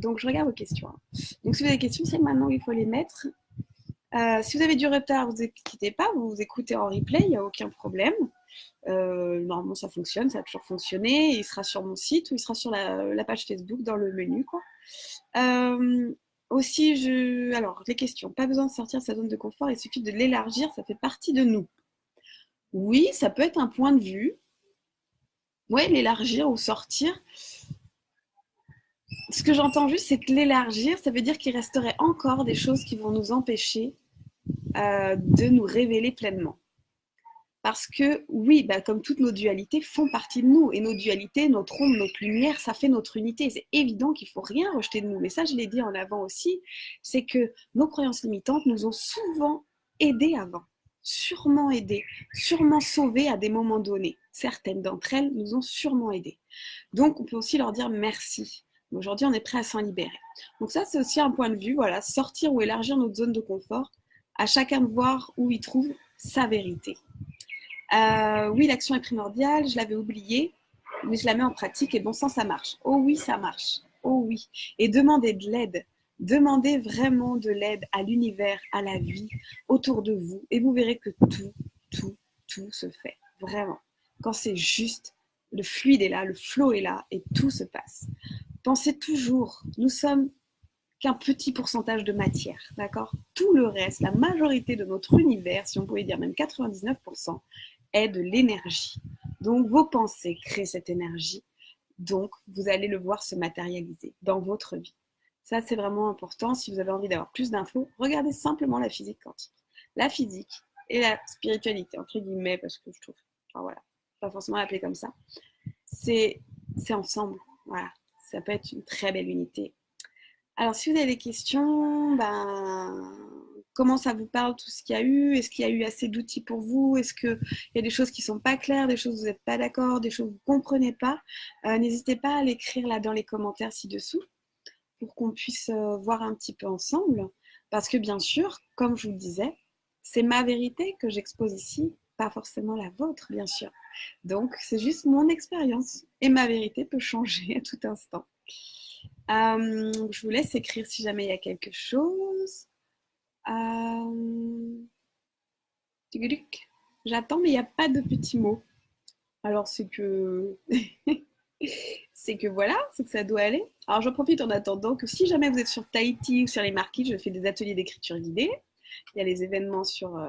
donc je regarde vos questions. Donc si vous avez des questions, c'est maintenant qu'il faut les mettre. Si vous avez du retard, vous inquiétez pas, vous vous écoutez en replay, il n'y a aucun problème. Normalement ça fonctionne, ça a toujours fonctionné. Il sera sur mon site ou il sera sur la page Facebook dans le menu, quoi. Aussi, alors les questions, pas besoin de sortir de sa zone de confort, il suffit de l'élargir, ça fait partie de nous. Oui, ça peut être un point de vue. Ouais, l'élargir ou sortir. Ce que j'entends juste, c'est que l'élargir, ça veut dire qu'il resterait encore des choses qui vont nous empêcher de nous révéler pleinement. Parce que oui, bah, comme toutes nos dualités font partie de nous, et nos dualités, notre ombre, notre lumière, ça fait notre unité. C'est évident qu'il ne faut rien rejeter de nous. Mais ça, je l'ai dit en avant aussi, c'est que nos croyances limitantes nous ont souvent aidés avant, sûrement aidés, sûrement sauvés à des moments donnés. Certaines d'entre elles nous ont sûrement aidés. Donc, on peut aussi leur dire merci. Aujourd'hui, on est prêt à s'en libérer. Donc ça, c'est aussi un point de vue, voilà, sortir ou élargir notre zone de confort, à chacun de voir où il trouve sa vérité. Oui, l'action est primordiale, je l'avais oublié, mais je la mets en pratique et bon sang, ça marche. Oh oui, ça marche. Oh oui. Et demandez de l'aide. Demandez vraiment de l'aide à l'univers, à la vie, autour de vous, et vous verrez que tout se fait. Vraiment. Quand c'est juste, le fluide est là, le flow est là, et tout se passe. Pensez toujours, nous sommes qu'un petit pourcentage de matière, d'accord? Tout le reste, la majorité de notre univers, si on pouvait dire même 99%, est de l'énergie. Donc vos pensées créent cette énergie, donc vous allez le voir se matérialiser dans votre vie. Ça, c'est vraiment important. Si vous avez envie d'avoir plus d'infos, regardez simplement la physique quantique. La physique et la spiritualité, entre guillemets, parce que je trouve, enfin voilà, pas forcément l'appeler comme ça, c'est ensemble. Voilà, ça peut être une très belle unité. Alors, si vous avez des questions, ben, comment ça vous parle tout ce qu'il y a eu? Est-ce qu'il y a eu assez d'outils pour vous? Est-ce qu'il y a des choses qui ne sont pas claires, des choses où vous n'êtes pas d'accord, des choses que vous ne comprenez pas? N'hésitez pas à l'écrire là dans les commentaires ci-dessous pour qu'on puisse voir un petit peu ensemble. Parce que bien sûr, comme je vous le disais, c'est ma vérité que j'expose ici, pas forcément la vôtre, bien sûr. Donc, c'est juste mon expérience et ma vérité peut changer à tout instant. Je vous laisse écrire si jamais il y a quelque chose. J'attends, mais il n'y a pas de petits mots. Alors, c'est que... c'est que voilà, c'est que ça doit aller. Alors, j'en profite en attendant que si jamais vous êtes sur Tahiti ou sur les Marquises, je fais des ateliers d'écriture guidée. Il y a les événements sur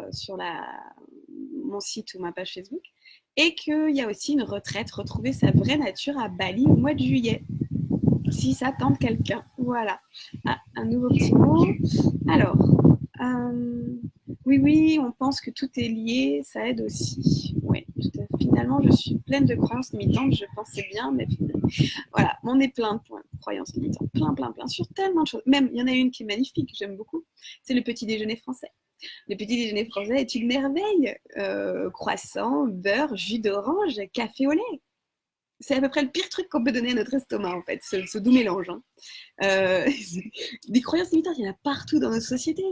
mon site ou ma page Facebook. Et qu'il y a aussi une retraite, retrouver sa vraie nature à Bali au mois de juillet. Si ça tente quelqu'un. Voilà. Ah, un nouveau petit mot. Alors, oui, on pense que tout est lié, ça aide aussi. Oui, finalement, je suis pleine de croyances limitantes, je pensais bien, mais voilà, on est plein de croyances limitantes, plein, sur tellement de choses. Même, il y en a une qui est magnifique, que j'aime beaucoup, c'est le petit déjeuner français. Le petit déjeuner français est une merveille. Croissant, beurre, jus d'orange, café au lait. C'est à peu près le pire truc qu'on peut donner à notre estomac, en fait, ce doux mélange. Hein. Des croyances limitantes, il y en a partout dans notre société.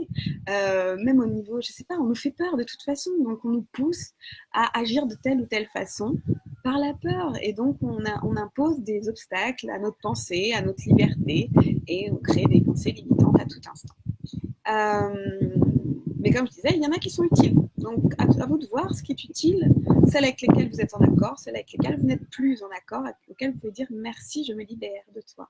Même au niveau, je sais pas, on nous fait peur de toute façon, donc on nous pousse à agir de telle ou telle façon par la peur. Et donc on impose des obstacles à notre pensée, à notre liberté, et on crée des pensées limitantes à tout instant. Mais comme je disais, il y en a qui sont utiles. Donc, à vous de voir ce qui est utile, celles avec lesquelles vous êtes en accord, celles avec lesquelles vous n'êtes plus en accord, avec lesquelles vous pouvez dire merci, je me libère de toi.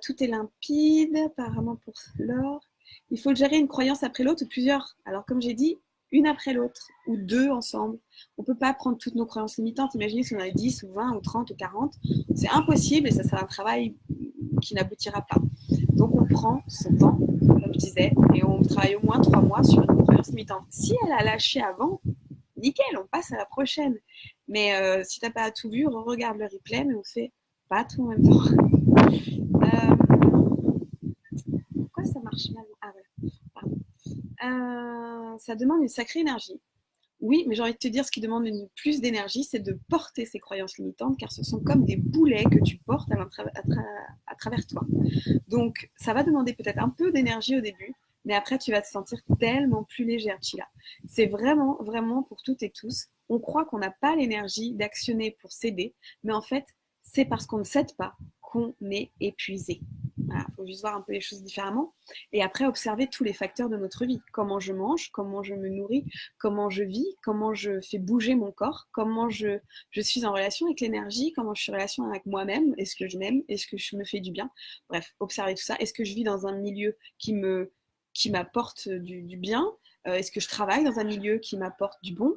Tout est limpide, apparemment pour Laure. Il faut gérer une croyance après l'autre ou plusieurs. Alors, comme j'ai dit, une après l'autre ou deux ensemble. On ne peut pas prendre toutes nos croyances limitantes. Imaginez si on a 10 ou 20 ou 30 ou 40. C'est impossible et ça sera un travail qui n'aboutira pas. Donc, on prend son temps, comme je disais, et on travaille au moins 3 mois sur une croyance limitante. Si elle a lâché avant, nickel, on passe à la prochaine. Mais si tu n'as pas tout vu, regarde le replay, mais on fait pas tout en même temps. Pourquoi ça marche mal? Ah ouais, pardon. Ça demande une sacrée énergie. Oui, mais j'ai envie de te dire, ce qui demande plus d'énergie, c'est de porter ces croyances limitantes, car ce sont comme des boulets que tu portes à travers toi. Donc, ça va demander peut-être un peu d'énergie au début, mais après, tu vas te sentir tellement plus légère, Chila. C'est vraiment, vraiment pour toutes et tous. On croit qu'on n'a pas l'énergie d'actionner pour s'aider, mais en fait, c'est parce qu'on ne s'aide pas qu'on est épuisé. Voilà, faut juste voir un peu les choses différemment. Et après, observer tous les facteurs de notre vie. Comment je mange, comment je me nourris, comment je vis, comment je fais bouger mon corps, comment je suis en relation avec l'énergie, comment je suis en relation avec moi-même, est-ce que je m'aime, est-ce que je me fais du bien. Bref, observer tout ça. Est-ce que je vis dans un milieu qui m'apporte du bien? Est-ce que je travaille dans un milieu qui m'apporte du bon?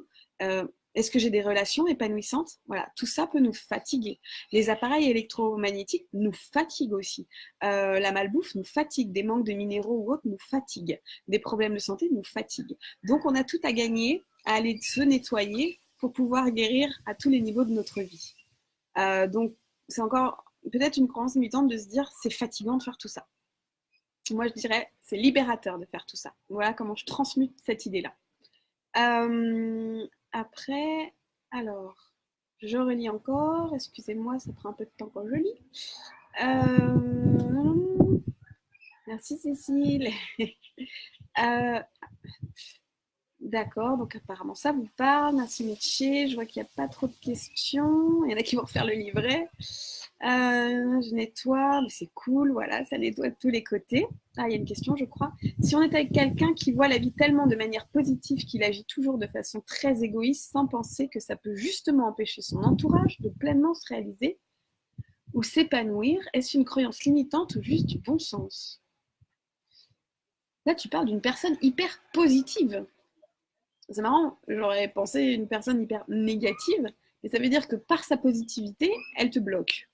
Est-ce que j'ai des relations épanouissantes? Voilà, tout ça peut nous fatiguer. Les appareils électromagnétiques nous fatiguent aussi. La malbouffe nous fatigue. Des manques de minéraux ou autres nous fatiguent. Des problèmes de santé nous fatiguent. Donc, on a tout à gagner à aller se nettoyer pour pouvoir guérir à tous les niveaux de notre vie. Donc, c'est encore peut-être une croyance limitante de se dire c'est fatigant de faire tout ça. Moi, je dirais c'est libérateur de faire tout ça. Voilà comment je transmute cette idée-là. Après, alors, je relis encore. Excusez-moi, ça prend un peu de temps quand je lis. Merci Cécile. D'accord, donc apparemment ça vous parle. Merci Métier. Je vois qu'il n'y a pas trop de questions. Il y en a qui vont refaire le livret. Je nettoie, mais c'est cool, voilà, ça nettoie de tous les côtés. Ah, il y a une question, je crois. Si on est avec quelqu'un qui voit la vie tellement de manière positive qu'il agit toujours de façon très égoïste sans penser que ça peut justement empêcher son entourage de pleinement se réaliser ou s'épanouir, est-ce une croyance limitante ou juste du bon sens? Là, tu parles d'une personne hyper positive. C'est marrant, j'aurais pensé une personne hyper négative, mais ça veut dire que par sa positivité, elle te bloque.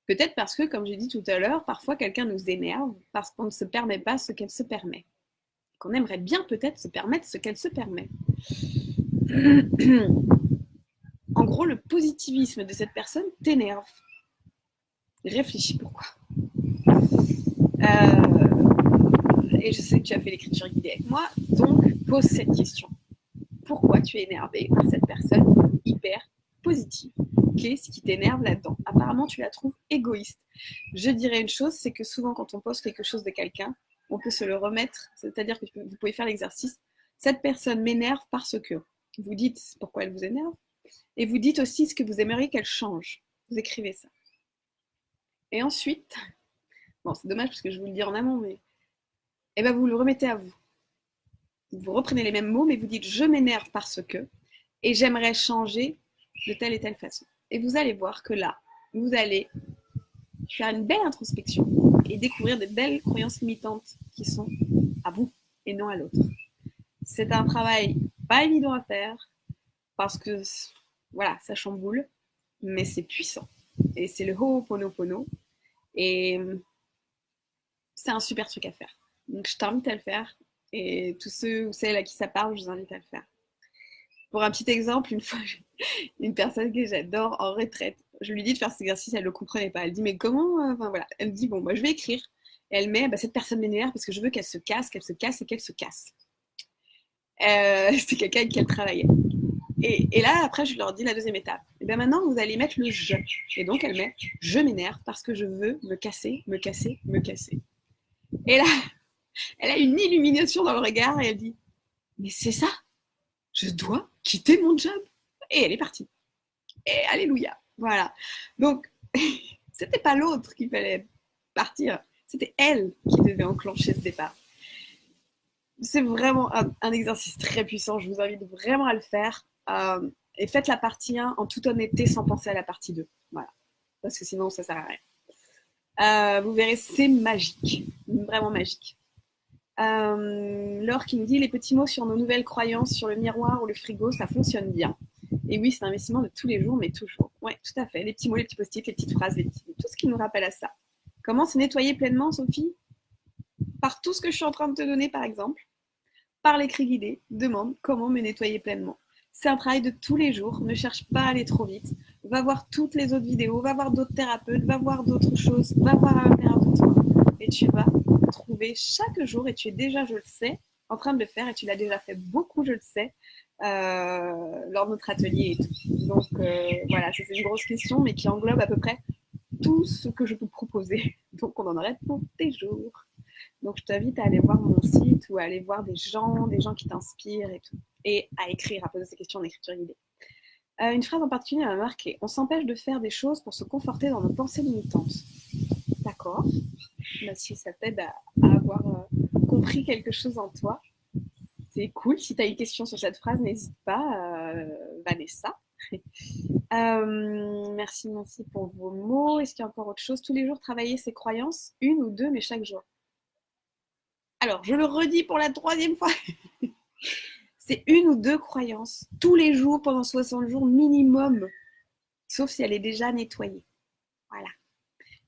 Peut-être parce que, comme j'ai dit tout à l'heure, parfois quelqu'un nous énerve parce qu'on ne se permet pas ce qu'elle se permet. Qu'on aimerait bien peut-être se permettre ce qu'elle se permet. En gros, le positivisme de cette personne t'énerve. Réfléchis pourquoi. Et je sais que tu as fait l'écriture guidée avec moi, donc pose cette question. Pourquoi tu es énervé par cette personne hyper positive? Qu'est-ce qui t'énerve là-dedans? Apparemment, tu la trouves égoïste. Je dirais une chose, c'est que souvent, quand on pose quelque chose de quelqu'un, on peut se le remettre, c'est-à-dire que vous pouvez faire l'exercice. Cette personne m'énerve parce que. Vous dites pourquoi elle vous énerve, et vous dites aussi ce que vous aimeriez qu'elle change. Vous écrivez ça. Et ensuite, bon, c'est dommage parce que je vous le dis en amont, mais eh ben, vous le remettez à vous. Vous reprenez les mêmes mots, mais vous dites je m'énerve parce que, et j'aimerais changer de telle et telle façon. Et vous allez voir que là, vous allez faire une belle introspection et découvrir des belles croyances limitantes qui sont à vous et non à l'autre. C'est un travail pas évident à faire parce que voilà, ça chamboule, mais c'est puissant. Et c'est le Ho'oponopono. Et c'est un super truc à faire. Donc je t'invite à le faire. Et tous ceux ou celles à qui ça parle, je vous invite à le faire. Pour un petit exemple, une fois, une personne que j'adore en retraite, je lui dis de faire cet exercice, elle ne le comprenait pas. Elle dit, mais comment enfin, voilà. Elle me dit, bon, moi, je vais écrire. Et elle met, cette personne m'énerve parce que je veux qu'elle se casse, qu'elle se casse et qu'elle se casse. C'était quelqu'un avec qui elle travaillait. Et là, après, je leur dis la deuxième étape. Et bien maintenant, vous allez mettre le je. Et donc, elle met, je m'énerve parce que je veux me casser, me casser, me casser. Et là, elle a une illumination dans le regard et elle dit, mais c'est ça, je dois quitter mon job. Et elle est partie. Et alléluia. Voilà. Donc, c'était pas l'autre qui fallait partir, c'était elle qui devait enclencher ce départ. C'est vraiment un exercice très puissant. Je vous invite vraiment à le faire. Et faites la partie 1 en toute honnêteté sans penser à la partie 2. Voilà. Parce que sinon, ça sert à rien. Vous verrez, c'est magique. Vraiment magique. Laure qui nous dit les petits mots sur nos nouvelles croyances sur le miroir ou le frigo, ça fonctionne bien. Et oui, c'est un investissement de tous les jours, mais toujours. Oui, tout à fait. Les petits mots, les petits post-it, les petites phrases, tout ce qui nous rappelle à ça. Comment se nettoyer pleinement, Sophie? Par tout ce que je suis en train de te donner, par exemple. Par l'écrit guidé, demande comment me nettoyer pleinement. C'est un travail de tous les jours. Ne cherche pas à aller trop vite. Va voir toutes les autres vidéos, va voir d'autres thérapeutes, va voir d'autres choses, va voir à l'intérieur de toi. Et tu vas trouver chaque jour, et tu es déjà, je le sais, en train de le faire, et tu l'as déjà fait beaucoup, je le sais, lors de notre atelier et tout. Donc voilà, c'est une grosse question, mais qui englobe à peu près tout ce que je peux proposer. Donc on en aurait pour des jours. Donc je t'invite à aller voir mon site ou à aller voir des gens qui t'inspirent et tout. Et à écrire, à poser ces questions en écriture guidée. Une phrase en particulier m'a marqué. On s'empêche de faire des choses pour se conforter dans nos pensées limitantes. D'accord. Bah, si ça t'aide à avoir compris quelque chose en toi, c'est cool. Si tu as une question sur cette phrase, n'hésite pas, Vanessa. Merci pour vos mots. Est-ce qu'il y a encore autre chose? Tous les jours, travailler ses croyances, une ou deux, mais chaque jour. Alors, je le redis pour la 3e fois. C'est une ou deux croyances, tous les jours, pendant 60 jours minimum. Sauf si elle est déjà nettoyée. Voilà.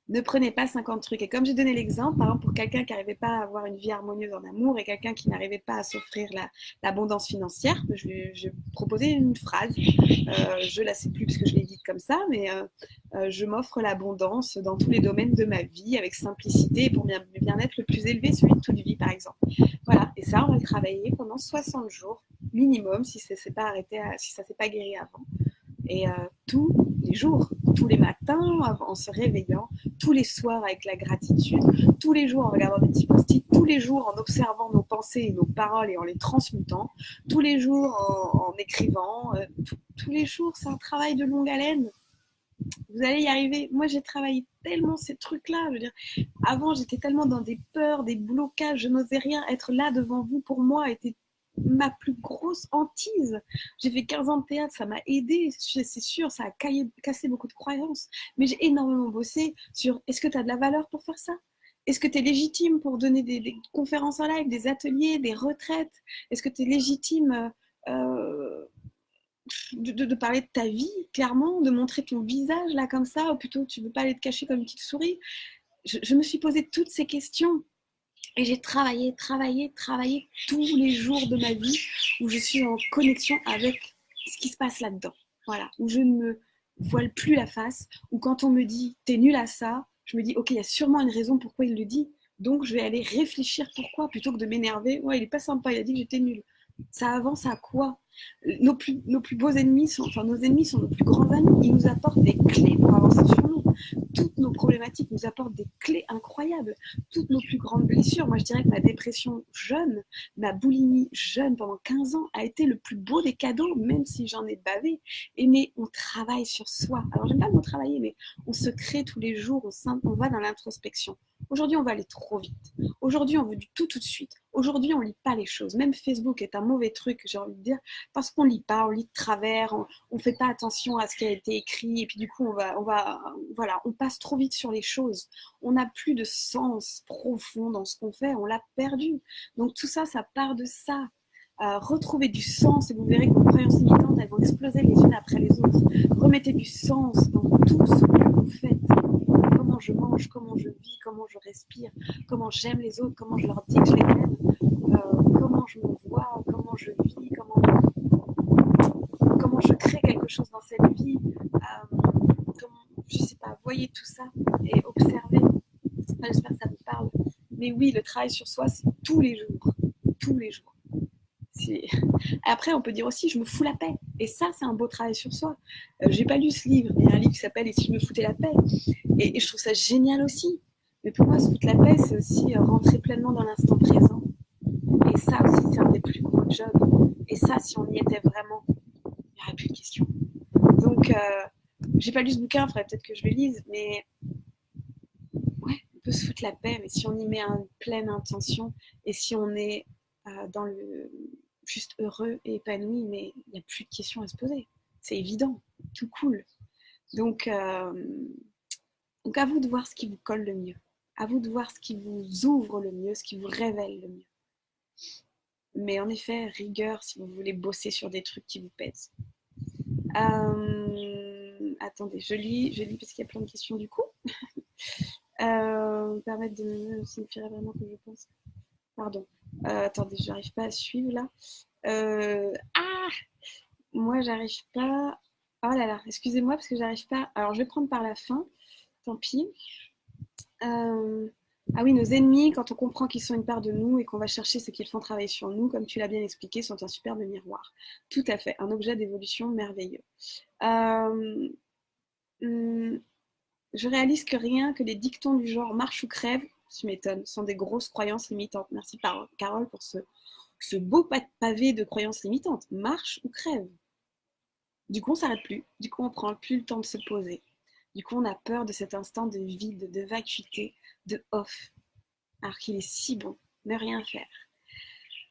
Ne prenez pas 50 trucs. Et comme j'ai donné l'exemple, par exemple, pour quelqu'un qui n'arrivait pas à avoir une vie harmonieuse en amour et quelqu'un qui n'arrivait pas à s'offrir l'abondance financière, je proposais une phrase. Je ne la sais plus parce que je l'ai dite comme ça, mais je m'offre l'abondance dans tous les domaines de ma vie avec simplicité et pour bien-être le plus élevé, celui de toute vie, par exemple. Voilà. Et ça, on va le travailler pendant 60 jours minimum si ça ne s'est pas arrêté, si ça ne s'est pas guéri avant. Et tous les jours, tous les matins en se réveillant, tous les soirs avec la gratitude, tous les jours en regardant des petits post-it, tous les jours en observant nos pensées et nos paroles et en les transmutant, tous les jours en écrivant, tous les jours, c'est un travail de longue haleine. Vous allez y arriver. Moi, j'ai travaillé tellement ces trucs-là. Je veux dire, avant, j'étais tellement dans des peurs, des blocages, je n'osais rien. Être là devant vous, pour moi, était ma plus grosse hantise. J'ai fait 15 ans de théâtre, ça m'a aidé, c'est sûr, ça a cassé beaucoup de croyances. Mais j'ai énormément bossé sur est-ce que tu as de la valeur pour faire ça? Est-ce que tu es légitime pour donner des conférences en live, des ateliers, des retraites? Est-ce que tu es légitime de parler de ta vie, clairement, de montrer ton visage là comme ça, ou plutôt tu veux pas aller te cacher comme une petite souris? Je me suis posé toutes ces questions et j'ai travaillé tous les jours de ma vie où je suis en connexion avec ce qui se passe là-dedans. Voilà, où je ne me voile plus la face, où quand on me dit t'es nul à ça, je me dis ok, il y a sûrement une raison pourquoi il le dit, donc je vais aller réfléchir pourquoi plutôt que de m'énerver. Ouais, il est pas sympa, il a dit que j'étais nulle. Ça avance à quoi? Nos plus beaux ennemis sont, enfin nos ennemis sont nos plus grands amis. Ils nous apportent des clés pour avancer sur nous. Toutes nos problématiques nous apportent des clés incroyables. Toutes nos plus grandes blessures. Moi, je dirais que ma dépression jeune, ma boulimie jeune pendant 15 ans a été le plus beau des cadeaux, même si j'en ai bavé. Et mais on travaille sur soi. Alors, j'aime pas le mot travailler, mais on se crée tous les jours, on va dans l'introspection. Aujourd'hui, on va aller trop vite. Aujourd'hui, on veut du tout de suite. Aujourd'hui, on lit pas les choses. Même Facebook est un mauvais truc, j'ai envie de dire, parce qu'on lit pas, on lit de travers, on fait pas attention à ce qui a été écrit, et puis du coup, voilà, on passe trop vite sur les choses. On n'a plus de sens profond dans ce qu'on fait, on l'a perdu. Donc tout ça, ça part de ça. Retrouver du sens et vous verrez que vos croyances limitantes, elles vont exploser les unes après les autres. Remettez du sens dans tout ce que vous faites. Comment je mange, comment je vis, comment je respire, comment j'aime les autres, comment je leur dis que je les aime, comment je me vois, comment je vis, comment je crée quelque chose dans cette vie, comment, je sais pas, voyez tout ça et observez. J'espère que ça vous parle. Mais oui, le travail sur soi, c'est tous les jours. Tous les jours. Après, on peut dire aussi, je me fous la paix. Et ça, c'est un beau travail sur soi. J'ai pas lu ce livre, mais il y a un livre qui s'appelle Et si je me foutais la paix. Et je trouve ça génial aussi. Mais pour moi, se foutre la paix, c'est aussi rentrer pleinement dans l'instant présent. Et ça aussi, c'est un des plus gros jobs. Et ça, si on y était vraiment, il n'y aurait plus de questions. Donc, j'ai pas lu ce bouquin, il faudrait peut-être que je le lise, mais ouais, on peut se foutre la paix, mais si on y met une pleine intention et si on est dans le juste heureux et épanoui, mais il n'y a plus de questions à se poser. C'est évident, tout cool. Donc à vous de voir ce qui vous colle le mieux. À vous de voir ce qui vous ouvre le mieux, ce qui vous révèle le mieux. Mais en effet, rigueur si vous voulez bosser sur des trucs qui vous pèsent. Attendez, je lis parce qu'il y a plein de questions du coup. Permettre de me signifier vraiment que je pense. Pardon. Attendez, je n'arrive pas à suivre là. Moi, j'arrive pas. Oh là là, excusez-moi parce que j'arrive pas. Alors, je vais prendre par la fin. Tant pis. Ah oui, nos ennemis, quand on comprend qu'ils sont une part de nous et qu'on va chercher ce qu'ils font travailler sur nous, comme tu l'as bien expliqué, sont un superbe miroir. Tout à fait, un objet d'évolution merveilleux. Je réalise que rien que les dictons du genre marche ou crève, tu m'étonnes, sont des grosses croyances limitantes. Merci Carole pour ce beau pavé de croyances limitantes. Marche ou crève. Du coup, on ne s'arrête plus. Du coup, on ne prend plus le temps de se poser. Du coup, on a peur de cet instant de vide, de vacuité, de off. Alors qu'il est si bon, ne rien faire.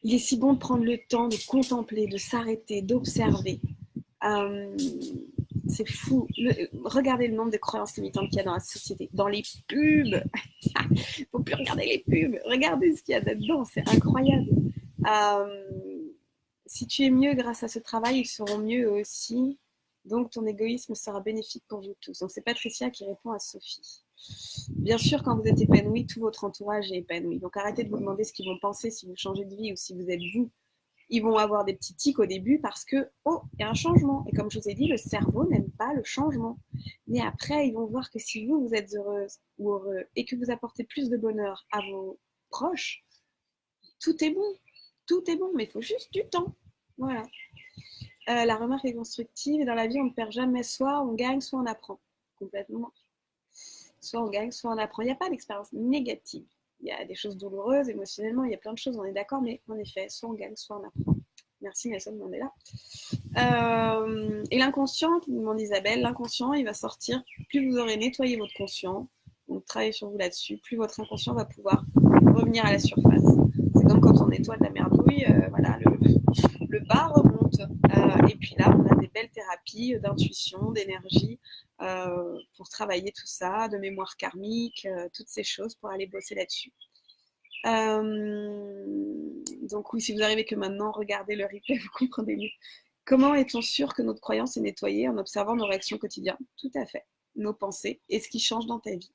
Il est si bon de prendre le temps de contempler, de s'arrêter, d'observer. C'est fou. Regardez le nombre de croyances limitantes qu'il y a dans la société. Dans les pubs. Il ne faut plus regarder les pubs. Regardez ce qu'il y a là-dedans. C'est incroyable. Si tu es mieux grâce à ce travail, ils seront mieux aussi. Donc, ton égoïsme sera bénéfique pour vous tous. Donc, c'est Patricia qui répond à Sophie. Bien sûr, quand vous êtes épanoui, tout votre entourage est épanoui. Donc arrêtez de vous demander ce qu'ils vont penser si vous changez de vie ou si vous êtes vous. Ils vont avoir des petits tics au début parce que, oh, il y a un changement. Et comme je vous ai dit, le cerveau n'aime pas le changement. Mais après, ils vont voir que si vous, vous êtes heureuse ou heureux et que vous apportez plus de bonheur à vos proches, tout est bon. Tout est bon, mais il faut juste du temps. Voilà. La remarque est constructive et dans la vie, on ne perd jamais. Soit on gagne, soit on apprend. Complètement. Soit on gagne, soit on apprend. Il n'y a pas d'expérience négative. Il y a des choses douloureuses, émotionnellement, il y a plein de choses, on est d'accord, mais en effet, soit on gagne, soit on apprend. Merci Nelson Mandela. Et l'inconscient, qui demande Isabelle, l'inconscient, il va sortir. Plus vous aurez nettoyé votre conscient, donc travaillez sur vous là-dessus, plus votre inconscient va pouvoir revenir à la surface. C'est comme quand on nettoie de la merdouille, voilà, le bas remonte. Et puis là, on a des belles thérapies d'intuition, d'énergie, pour travailler tout ça, de mémoire karmique, toutes ces choses pour aller bosser là-dessus. Donc oui, si vous arrivez que maintenant, regardez le replay, vous comprenez mieux. Comment est-on sûr que notre croyance est nettoyée? En observant nos réactions quotidiennes. Tout à fait. Nos pensées et ce qui change dans ta vie.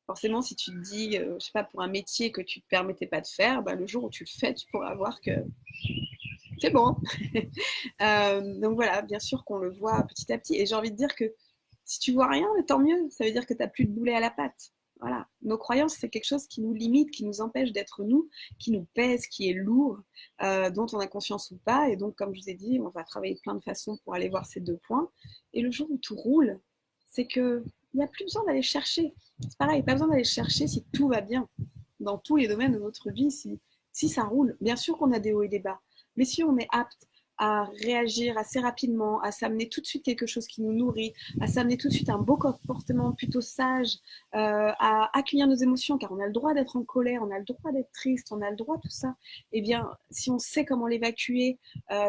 Forcément, si tu te dis, je sais pas, pour un métier que tu ne te permettais pas de faire, bah, le jour où tu le fais, tu pourras voir que c'est bon. Donc voilà, bien sûr qu'on le voit petit à petit. Et j'ai envie de dire que si tu vois rien, tant mieux. Ça veut dire que tu n'as plus de boulet à la patte. Voilà. Nos croyances, c'est quelque chose qui nous limite, qui nous empêche d'être nous, qui nous pèse, qui est lourd, dont on a conscience ou pas. Et donc, comme je vous ai dit, on va travailler de plein de façons pour aller voir ces deux points. Et le jour où tout roule, c'est qu'il n'y a plus besoin d'aller chercher. C'est pareil, pas besoin d'aller chercher si tout va bien. Dans tous les domaines de notre vie, si ça roule. Bien sûr qu'on a des hauts et des bas. Mais si on est apte à réagir assez rapidement, à s'amener tout de suite quelque chose qui nous nourrit, à s'amener tout de suite un beau comportement plutôt sage, à accueillir nos émotions, car on a le droit d'être en colère, on a le droit d'être triste, on a le droit de tout ça. Eh bien, si on sait comment l'évacuer,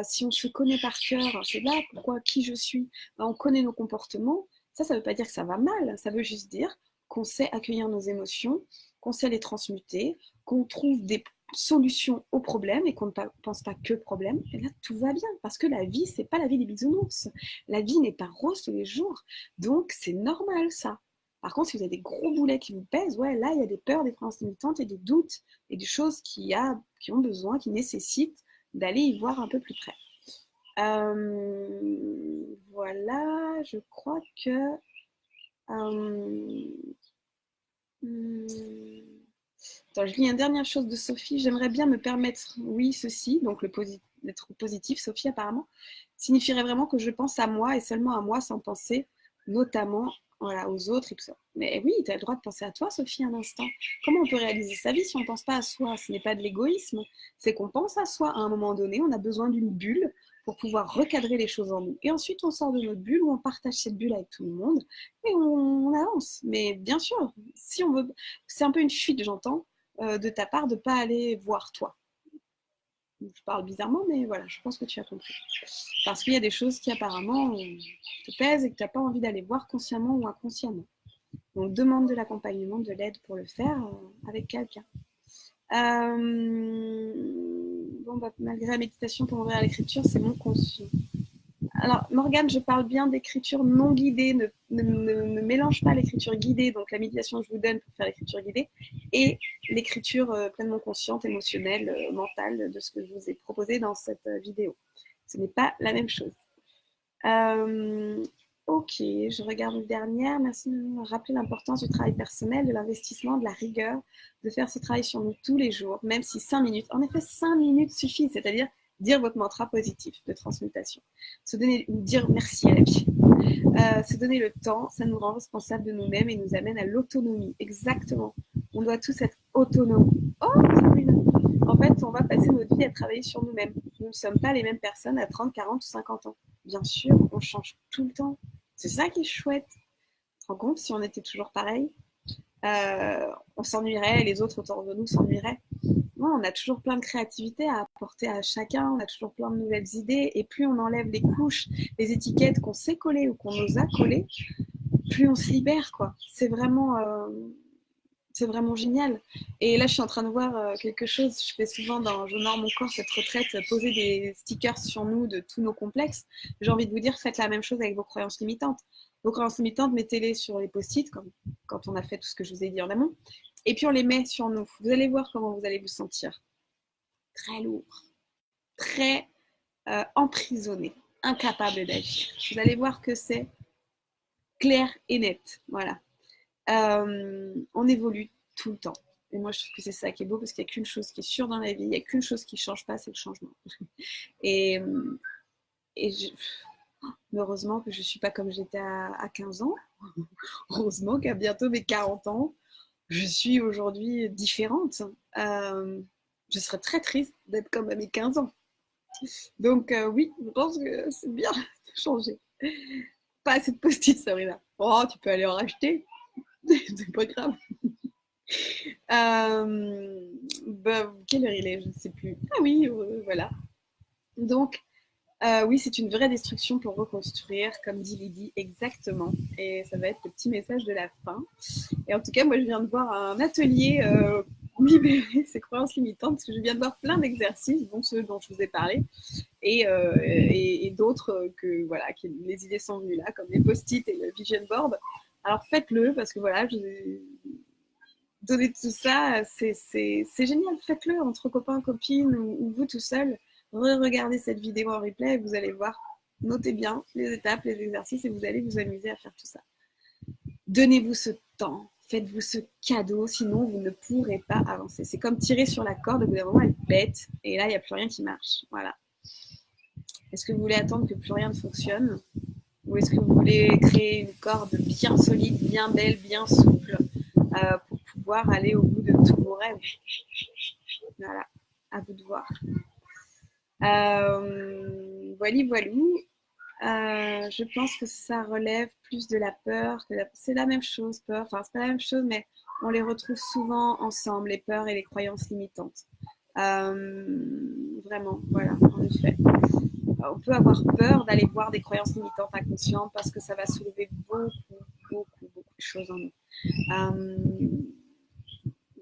si on se connaît par cœur, c'est là pourquoi qui je suis, ben, on connaît nos comportements, ça ne veut pas dire que ça va mal, ça veut juste dire qu'on sait accueillir nos émotions, qu'on sait les transmuter, qu'on trouve des solution au problème et qu'on ne pense pas que problème, et là tout va bien parce que la vie c'est pas la vie des bisounours, la vie n'est pas rose tous les jours, donc c'est normal ça. Par contre, si vous avez des gros boulets qui vous pèsent, ouais, là il y a des peurs, des croyances limitantes et des doutes et des choses qui ont besoin, qui nécessitent d'aller y voir un peu plus près. Voilà, je crois que attends, je lis une dernière chose de Sophie. J'aimerais bien me permettre, oui, ceci, donc d'être positif, Sophie apparemment, signifierait vraiment que je pense à moi et seulement à moi sans penser notamment voilà, aux autres et tout ça. Mais oui, tu as le droit de penser à toi, Sophie, un instant. Comment on peut réaliser sa vie si on ne pense pas à soi? Ce n'est pas de l'égoïsme, c'est qu'on pense à soi à un moment donné, on a besoin d'une bulle pour pouvoir recadrer les choses en nous. Et ensuite, on sort de notre bulle ou on partage cette bulle avec tout le monde et on avance. Mais bien sûr, si on veut, c'est un peu une fuite, j'entends, de ta part de ne pas aller voir toi. Je parle bizarrement, mais voilà, je pense que tu as compris. Parce qu'il y a des choses qui apparemment te pèsent et que tu n'as pas envie d'aller voir consciemment ou inconsciemment. Donc demande de l'accompagnement, de l'aide pour le faire avec quelqu'un. Bon, bah, malgré la méditation pour ouvrir à l'écriture, c'est mon conscient. Alors, Morgane, je parle bien d'écriture non guidée. Ne mélange pas l'écriture guidée, donc la méditation que je vous donne pour faire l'écriture guidée, et l'écriture pleinement consciente, émotionnelle, mentale de ce que je vous ai proposé dans cette vidéo. Ce n'est pas la même chose. Ok, je regarde une dernière. Merci de me rappeler l'importance du travail personnel, de l'investissement, de la rigueur, de faire ce travail sur nous tous les jours, même si 5 minutes. En effet, 5 minutes suffisent, c'est-à-dire dire votre mantra positif de transmutation. Se donner, ou dire merci à la vie. Se donner le temps, ça nous rend responsables de nous-mêmes et nous amène à l'autonomie. Exactement. On doit tous être autonomes. Oh, en fait, on va passer notre vie à travailler sur nous-mêmes. Nous ne sommes pas les mêmes personnes à 30, 40 ou 50 ans. Bien sûr, on change tout le temps. C'est ça qui est chouette. Tu te rends compte, si on était toujours pareil, on s'ennuierait, les autres autour de nous s'ennuieraient. Non, on a toujours plein de créativité à apporter à chacun, on a toujours plein de nouvelles idées, et plus on enlève les couches, les étiquettes qu'on sait coller ou qu'on ose à coller, plus on se libère, quoi. C'est vraiment génial. Et là, je suis en train de voir quelque chose. Je fais souvent dans J'honore mon corps, cette retraite, poser des stickers sur nous de tous nos complexes. J'ai envie de vous dire, faites la même chose avec vos croyances limitantes. vos croyances limitantes, mettez-les sur les post-it, quand on a fait tout ce que je vous ai dit en amont. Et puis on les met sur nous. Vous allez voir comment vous allez vous sentir. Très lourd, très emprisonné, incapable d'agir. Vous allez voir que c'est clair et net. Voilà. On évolue tout le temps. Et moi, je trouve que c'est ça qui est beau, parce qu'il n'y a qu'une chose qui est sûre dans la vie, il n'y a qu'une chose qui ne change pas, c'est le changement. Et, heureusement que je ne suis pas comme j'étais à 15 ans. Heureusement qu'à bientôt mes 40 ans, je suis aujourd'hui différente. Je serais très triste d'être comme à mes 15 ans. Donc oui, je pense que c'est bien de changer. Pas assez de post-it, Sabrina. Oh, tu peux aller en racheter. C'est pas grave. Quelle heure il est? Je ne sais plus. Ah oui, voilà. Donc, oui, c'est une vraie destruction pour reconstruire, comme dit Lydie, exactement. Et ça va être le petit message de la fin. Et en tout cas, moi, je viens de voir un atelier libérer ses croyances limitantes, parce que je viens de voir plein d'exercices, dont ceux dont je vous ai parlé, et d'autres que, voilà, les idées sont venues là, comme les post-it et le vision board. Alors faites-le, parce que voilà, je vous ai donné tout ça, c'est génial, faites-le entre copains, copines, ou vous tout seul. Regardez cette vidéo en replay et vous allez voir, notez bien les étapes, les exercices, et vous allez vous amuser à faire tout ça. Donnez-vous ce temps, faites-vous ce cadeau, sinon vous ne pourrez pas avancer. C'est comme tirer sur la corde, au bout d'un moment elle pète, et là il n'y a plus rien qui marche. Voilà. Est-ce que vous voulez attendre que plus rien ne fonctionne, ou est-ce que vous voulez créer une corde bien solide, bien belle, bien souple, pour pouvoir aller au bout de tous vos rêves? Voilà, à vous de voir. Voilou. Je pense que ça relève plus de la peur. C'est la même chose, peur. Enfin, c'est pas la même chose, mais on les retrouve souvent ensemble, les peurs et les croyances limitantes. Vraiment, voilà, en effet. On peut avoir peur d'aller voir des croyances limitantes inconscientes, parce que ça va soulever beaucoup de choses en nous.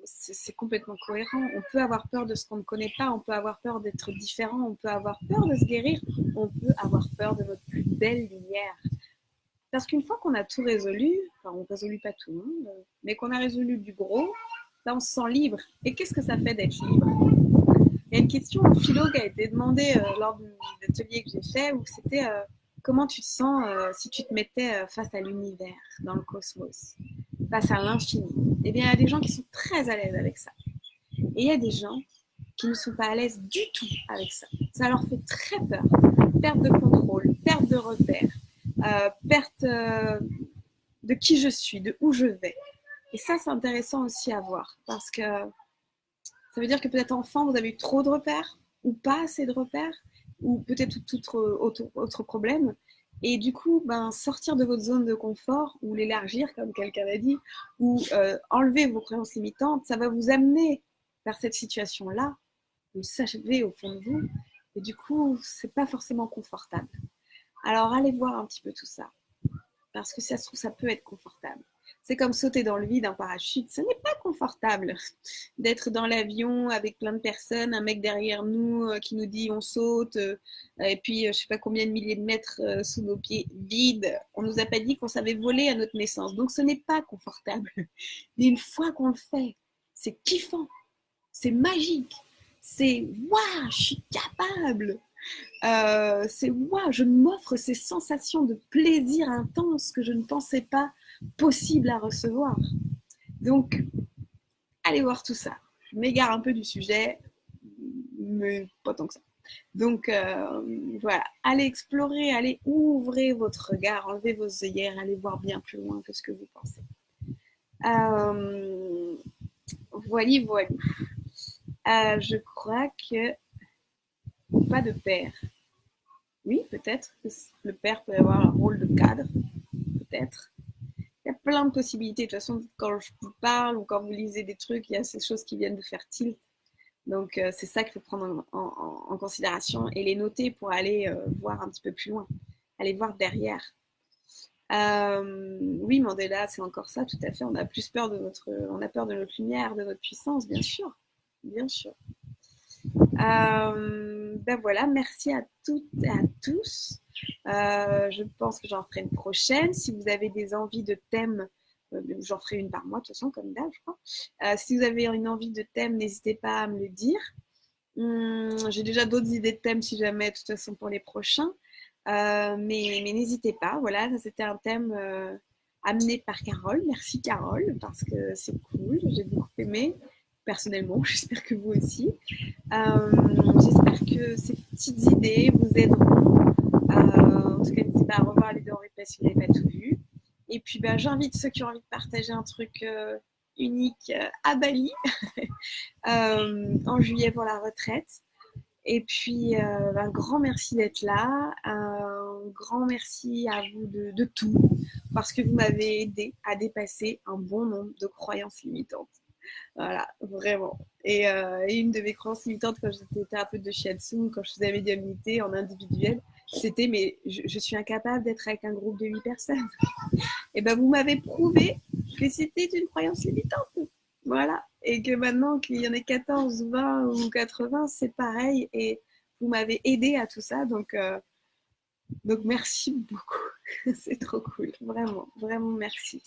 C'est complètement cohérent. On peut avoir peur de ce qu'on ne connaît pas, on peut avoir peur d'être différent, on peut avoir peur de se guérir, on peut avoir peur de notre plus belle lumière. Parce qu'une fois qu'on a tout résolu, enfin on ne résout pas tout, hein, mais qu'on a résolu du gros, là on se sent libre. Et qu'est-ce que ça fait d'être libre? Il y a une question au philo qui a été demandée lors de l'atelier que j'ai fait, où c'était comment tu te sens si tu te mettais face à l'univers, dans le cosmos, face à l'infini. Eh bien, il y a des gens qui sont très à l'aise avec ça. Et il y a des gens qui ne sont pas à l'aise du tout avec ça. Ça leur fait très peur. Perte de contrôle, perte de repère, perte de qui je suis, de où je vais. Et ça, c'est intéressant aussi à voir, parce que ça veut dire que peut-être enfant, vous avez eu trop de repères, ou pas assez de repères, ou peut-être tout autre problème. Et du coup, sortir de votre zone de confort, ou l'élargir, comme quelqu'un l'a dit, ou enlever vos croyances limitantes, ça va vous amener vers cette situation-là. Vous le savez au fond de vous. Et du coup, c'est pas forcément confortable. Alors, allez voir un petit peu tout ça. Parce que si ça se trouve, ça peut être confortable. C'est comme sauter dans le vide en parachute. Ce n'est pas confortable d'être dans l'avion avec plein de personnes, un mec derrière nous qui nous dit on saute, et puis je ne sais pas combien de milliers de mètres sous nos pieds, vide. On ne nous a pas dit qu'on savait voler à notre naissance. Donc ce n'est pas confortable. Mais une fois qu'on le fait, c'est kiffant, c'est magique, c'est waouh, je suis capable. C'est waouh, je m'offre ces sensations de plaisir intense que je ne pensais pas possible à recevoir. Donc, allez voir tout ça. Je m'égare un peu du sujet, mais pas tant que ça. Donc, voilà, allez explorer, allez ouvrir votre regard, enlevez vos œillères, allez voir bien plus loin que ce que vous pensez. Voilà. Je crois que pas de père. Oui, peut-être que le père peut avoir un rôle de cadre, peut-être. Il y a plein de possibilités. De toute façon, quand je vous parle ou quand vous lisez des trucs, il y a ces choses qui viennent vous faire tilt. Donc, c'est ça qu'il faut prendre en considération et les noter pour aller voir un petit peu plus loin. Aller voir derrière. Oui, Mandela, c'est encore ça, tout à fait. On a peur de notre lumière, de notre puissance, bien sûr. Bien sûr. Voilà, merci à toutes et à tous. Je pense que j'en ferai une prochaine. Si vous avez des envies de thèmes, j'en ferai une par mois, de toute façon, comme d'hab, je crois. Si vous avez une envie de thème, n'hésitez pas à me le dire. J'ai déjà d'autres idées de thèmes si jamais, de toute façon, pour les prochains. Mais n'hésitez pas. Voilà, ça c'était un thème amené par Carole. Merci Carole, parce que c'est cool. J'ai beaucoup aimé, personnellement. J'espère que vous aussi. J'espère que ces petites idées vous aideront. En tout cas, n'hésitez pas à revoir les deux en replay si vous n'avez pas tout vu. Et puis, j'invite ceux qui ont envie de partager un truc unique à Bali en juillet pour la retraite. Et puis, un grand merci d'être là. Un grand merci à vous de tout, parce que vous m'avez aidé à dépasser un bon nombre de croyances limitantes. Voilà, vraiment. Et une de mes croyances limitantes quand j'étais thérapeute de shiatsu, quand je faisais la médiumnité en individuel, c'était mais je suis incapable d'être avec un groupe de 8 personnes. Et vous m'avez prouvé que c'était une croyance limitante. Voilà. Et que maintenant qu'il y en ait 14, 20 ou 80, c'est pareil. Et vous m'avez aidé à tout ça. Donc merci beaucoup. C'est trop cool. Vraiment, vraiment merci.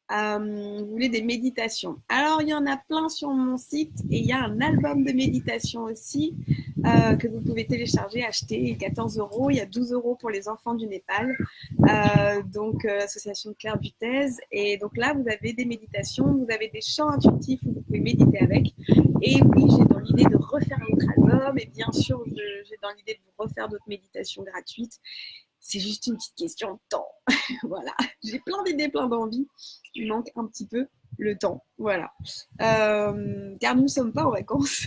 Vous voulez des méditations? Alors, il y en a plein sur mon site et il y a un album de méditation aussi que vous pouvez télécharger, acheter, 14 €. Il y a 12 € pour les enfants du Népal, donc l'association de Claire Butez. Et donc là, vous avez des méditations, vous avez des chants intuitifs où vous pouvez méditer avec. Et oui, j'ai dans l'idée de refaire un autre album et bien sûr, j'ai dans l'idée de vous refaire d'autres méditations gratuites. C'est juste une petite question de temps. Voilà, j'ai plein d'idées, plein d'envies. Il manque un petit peu le temps. Voilà. Car nous ne sommes pas en vacances,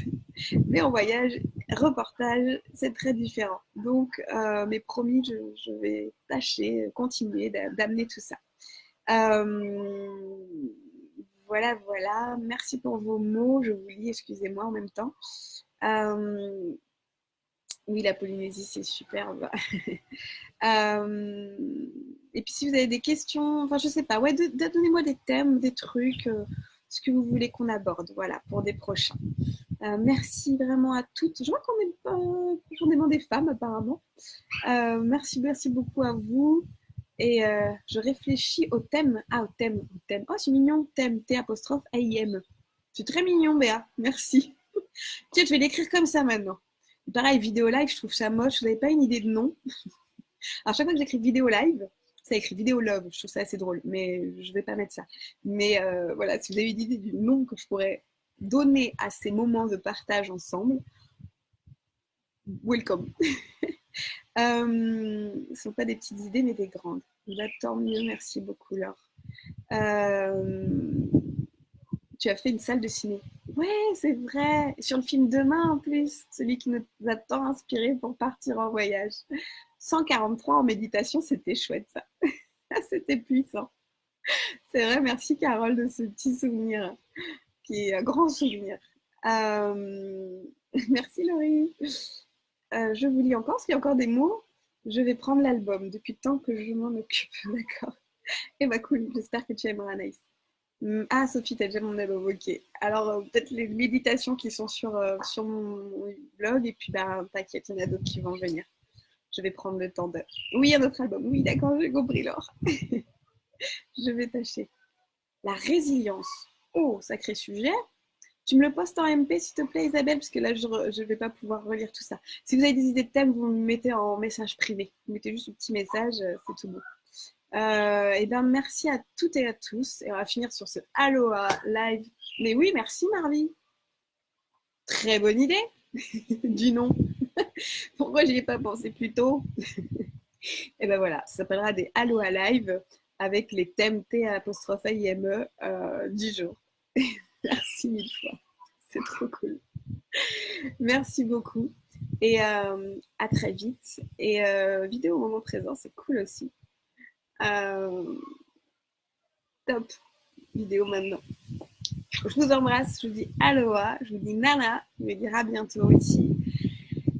mais en voyage, reportage, c'est très différent. Donc, mais promis, je vais tâcher, continuer d'amener tout ça. Voilà, voilà. Merci pour vos mots. Je vous lis, excusez-moi en même temps. Oui, la Polynésie, c'est superbe. Et puis si vous avez des questions, enfin je sais pas, ouais, donnez-moi des thèmes, des trucs, ce que vous voulez qu'on aborde, voilà, pour des prochains. Merci vraiment à toutes. Je vois qu'on n'est pas profondément des femmes apparemment. Merci beaucoup à vous. Et je réfléchis au thème. Ah, au thème. Oh, c'est mignon, thème, T apostrophe A-I-M. C'est très mignon, Béa. Merci. Tiens, je vais l'écrire comme ça maintenant. Pareil, vidéo live, je trouve ça moche. Vous n'avez pas une idée de nom? Alors, chaque fois que j'écris vidéo live, ça écrit vidéo love. Je trouve ça assez drôle, mais je ne vais pas mettre ça. Mais voilà, si vous avez une idée du nom que je pourrais donner à ces moments de partage ensemble, welcome. Ce ne sont pas des petites idées, mais des grandes. Tant mieux, merci beaucoup, Laure. Tu as fait une salle de ciné. Ouais, c'est vrai. Sur le film Demain, en plus, celui qui nous a tant inspiré pour partir en voyage. 143 en méditation, c'était chouette, ça. C'était puissant. C'est vrai, merci Carole de ce petit souvenir, qui est un grand souvenir. Merci Laurie. Je vous lis encore, parce qu'il y a encore des mots. Je vais prendre l'album depuis le temps que je m'en occupe, d'accord. Et cool, j'espère que tu aimeras, Anaïs. Ah, Sophie, t'as déjà mon album, ok. Alors, peut-être les méditations qui sont sur mon blog, et puis, t'inquiète, il y en a d'autres qui vont venir. Je vais prendre le temps de... Oui, un autre album. Oui, d'accord, j'ai compris, Laure. Je vais tâcher. La résilience. Oh, sacré sujet. Tu me le postes en MP, s'il te plaît, Isabelle, parce que là, je ne vais pas pouvoir relire tout ça. Si vous avez des idées de thèmes, vous me mettez en message privé. Vous mettez juste un petit message, c'est tout beau. Merci à toutes et à tous. Et on va finir sur ce Aloha live. Mais oui, merci Marvie. Très bonne idée du nom. Pourquoi j'y ai pas pensé plus tôt? Et voilà, ça s'appellera des Aloha live avec les thèmes T''AIME du jour. Merci mille fois. C'est trop cool. Merci beaucoup. Et à très vite. Et vidéo au moment présent, c'est cool aussi. Top. Vidéo maintenant. Je vous embrasse. Je vous dis aloha. Je vous dis nana. Je vous dire à bientôt aussi.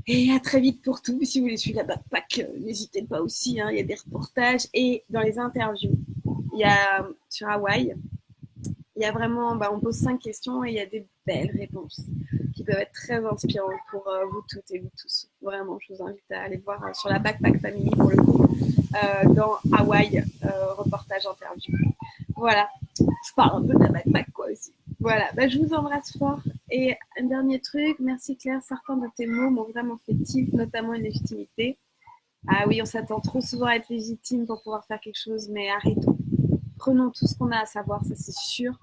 Et à très vite pour tout. Si vous voulez suivre la backpack, n'hésitez pas aussi. Hein, il y a des reportages. Et dans les interviews, il y a sur Hawaï, Il y a vraiment, on pose 5 questions et il y a des belles réponses qui peuvent être très inspirantes pour vous toutes et vous tous. Vraiment, je vous invite à aller voir sur la Backpack Family pour le coup, dans Hawaï, reportage interview. Voilà, je parle un peu de la Backpack quoi aussi. Voilà, je vous embrasse fort. Et un dernier truc, merci Claire, certains de tes mots m'ont vraiment fait tilt, notamment une légitimité. Ah oui, on s'attend trop souvent à être légitime pour pouvoir faire quelque chose, mais arrêtons. Prenons tout ce qu'on a à savoir, ça c'est sûr.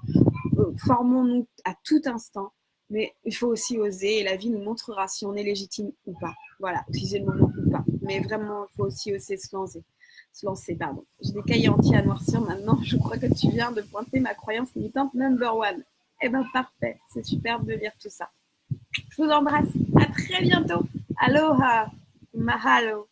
Formons-nous à tout instant, mais il faut aussi oser et la vie nous montrera si on est légitime ou pas. Voilà, utiliser le moment ou pas. Mais vraiment, il faut aussi oser se lancer. Pardon. J'ai des cahiers entiers à noircir maintenant. Je crois que tu viens de pointer ma croyance limitante number one. Eh ben parfait, c'est superbe de lire tout ça. Je vous embrasse. À très bientôt. Aloha. Mahalo.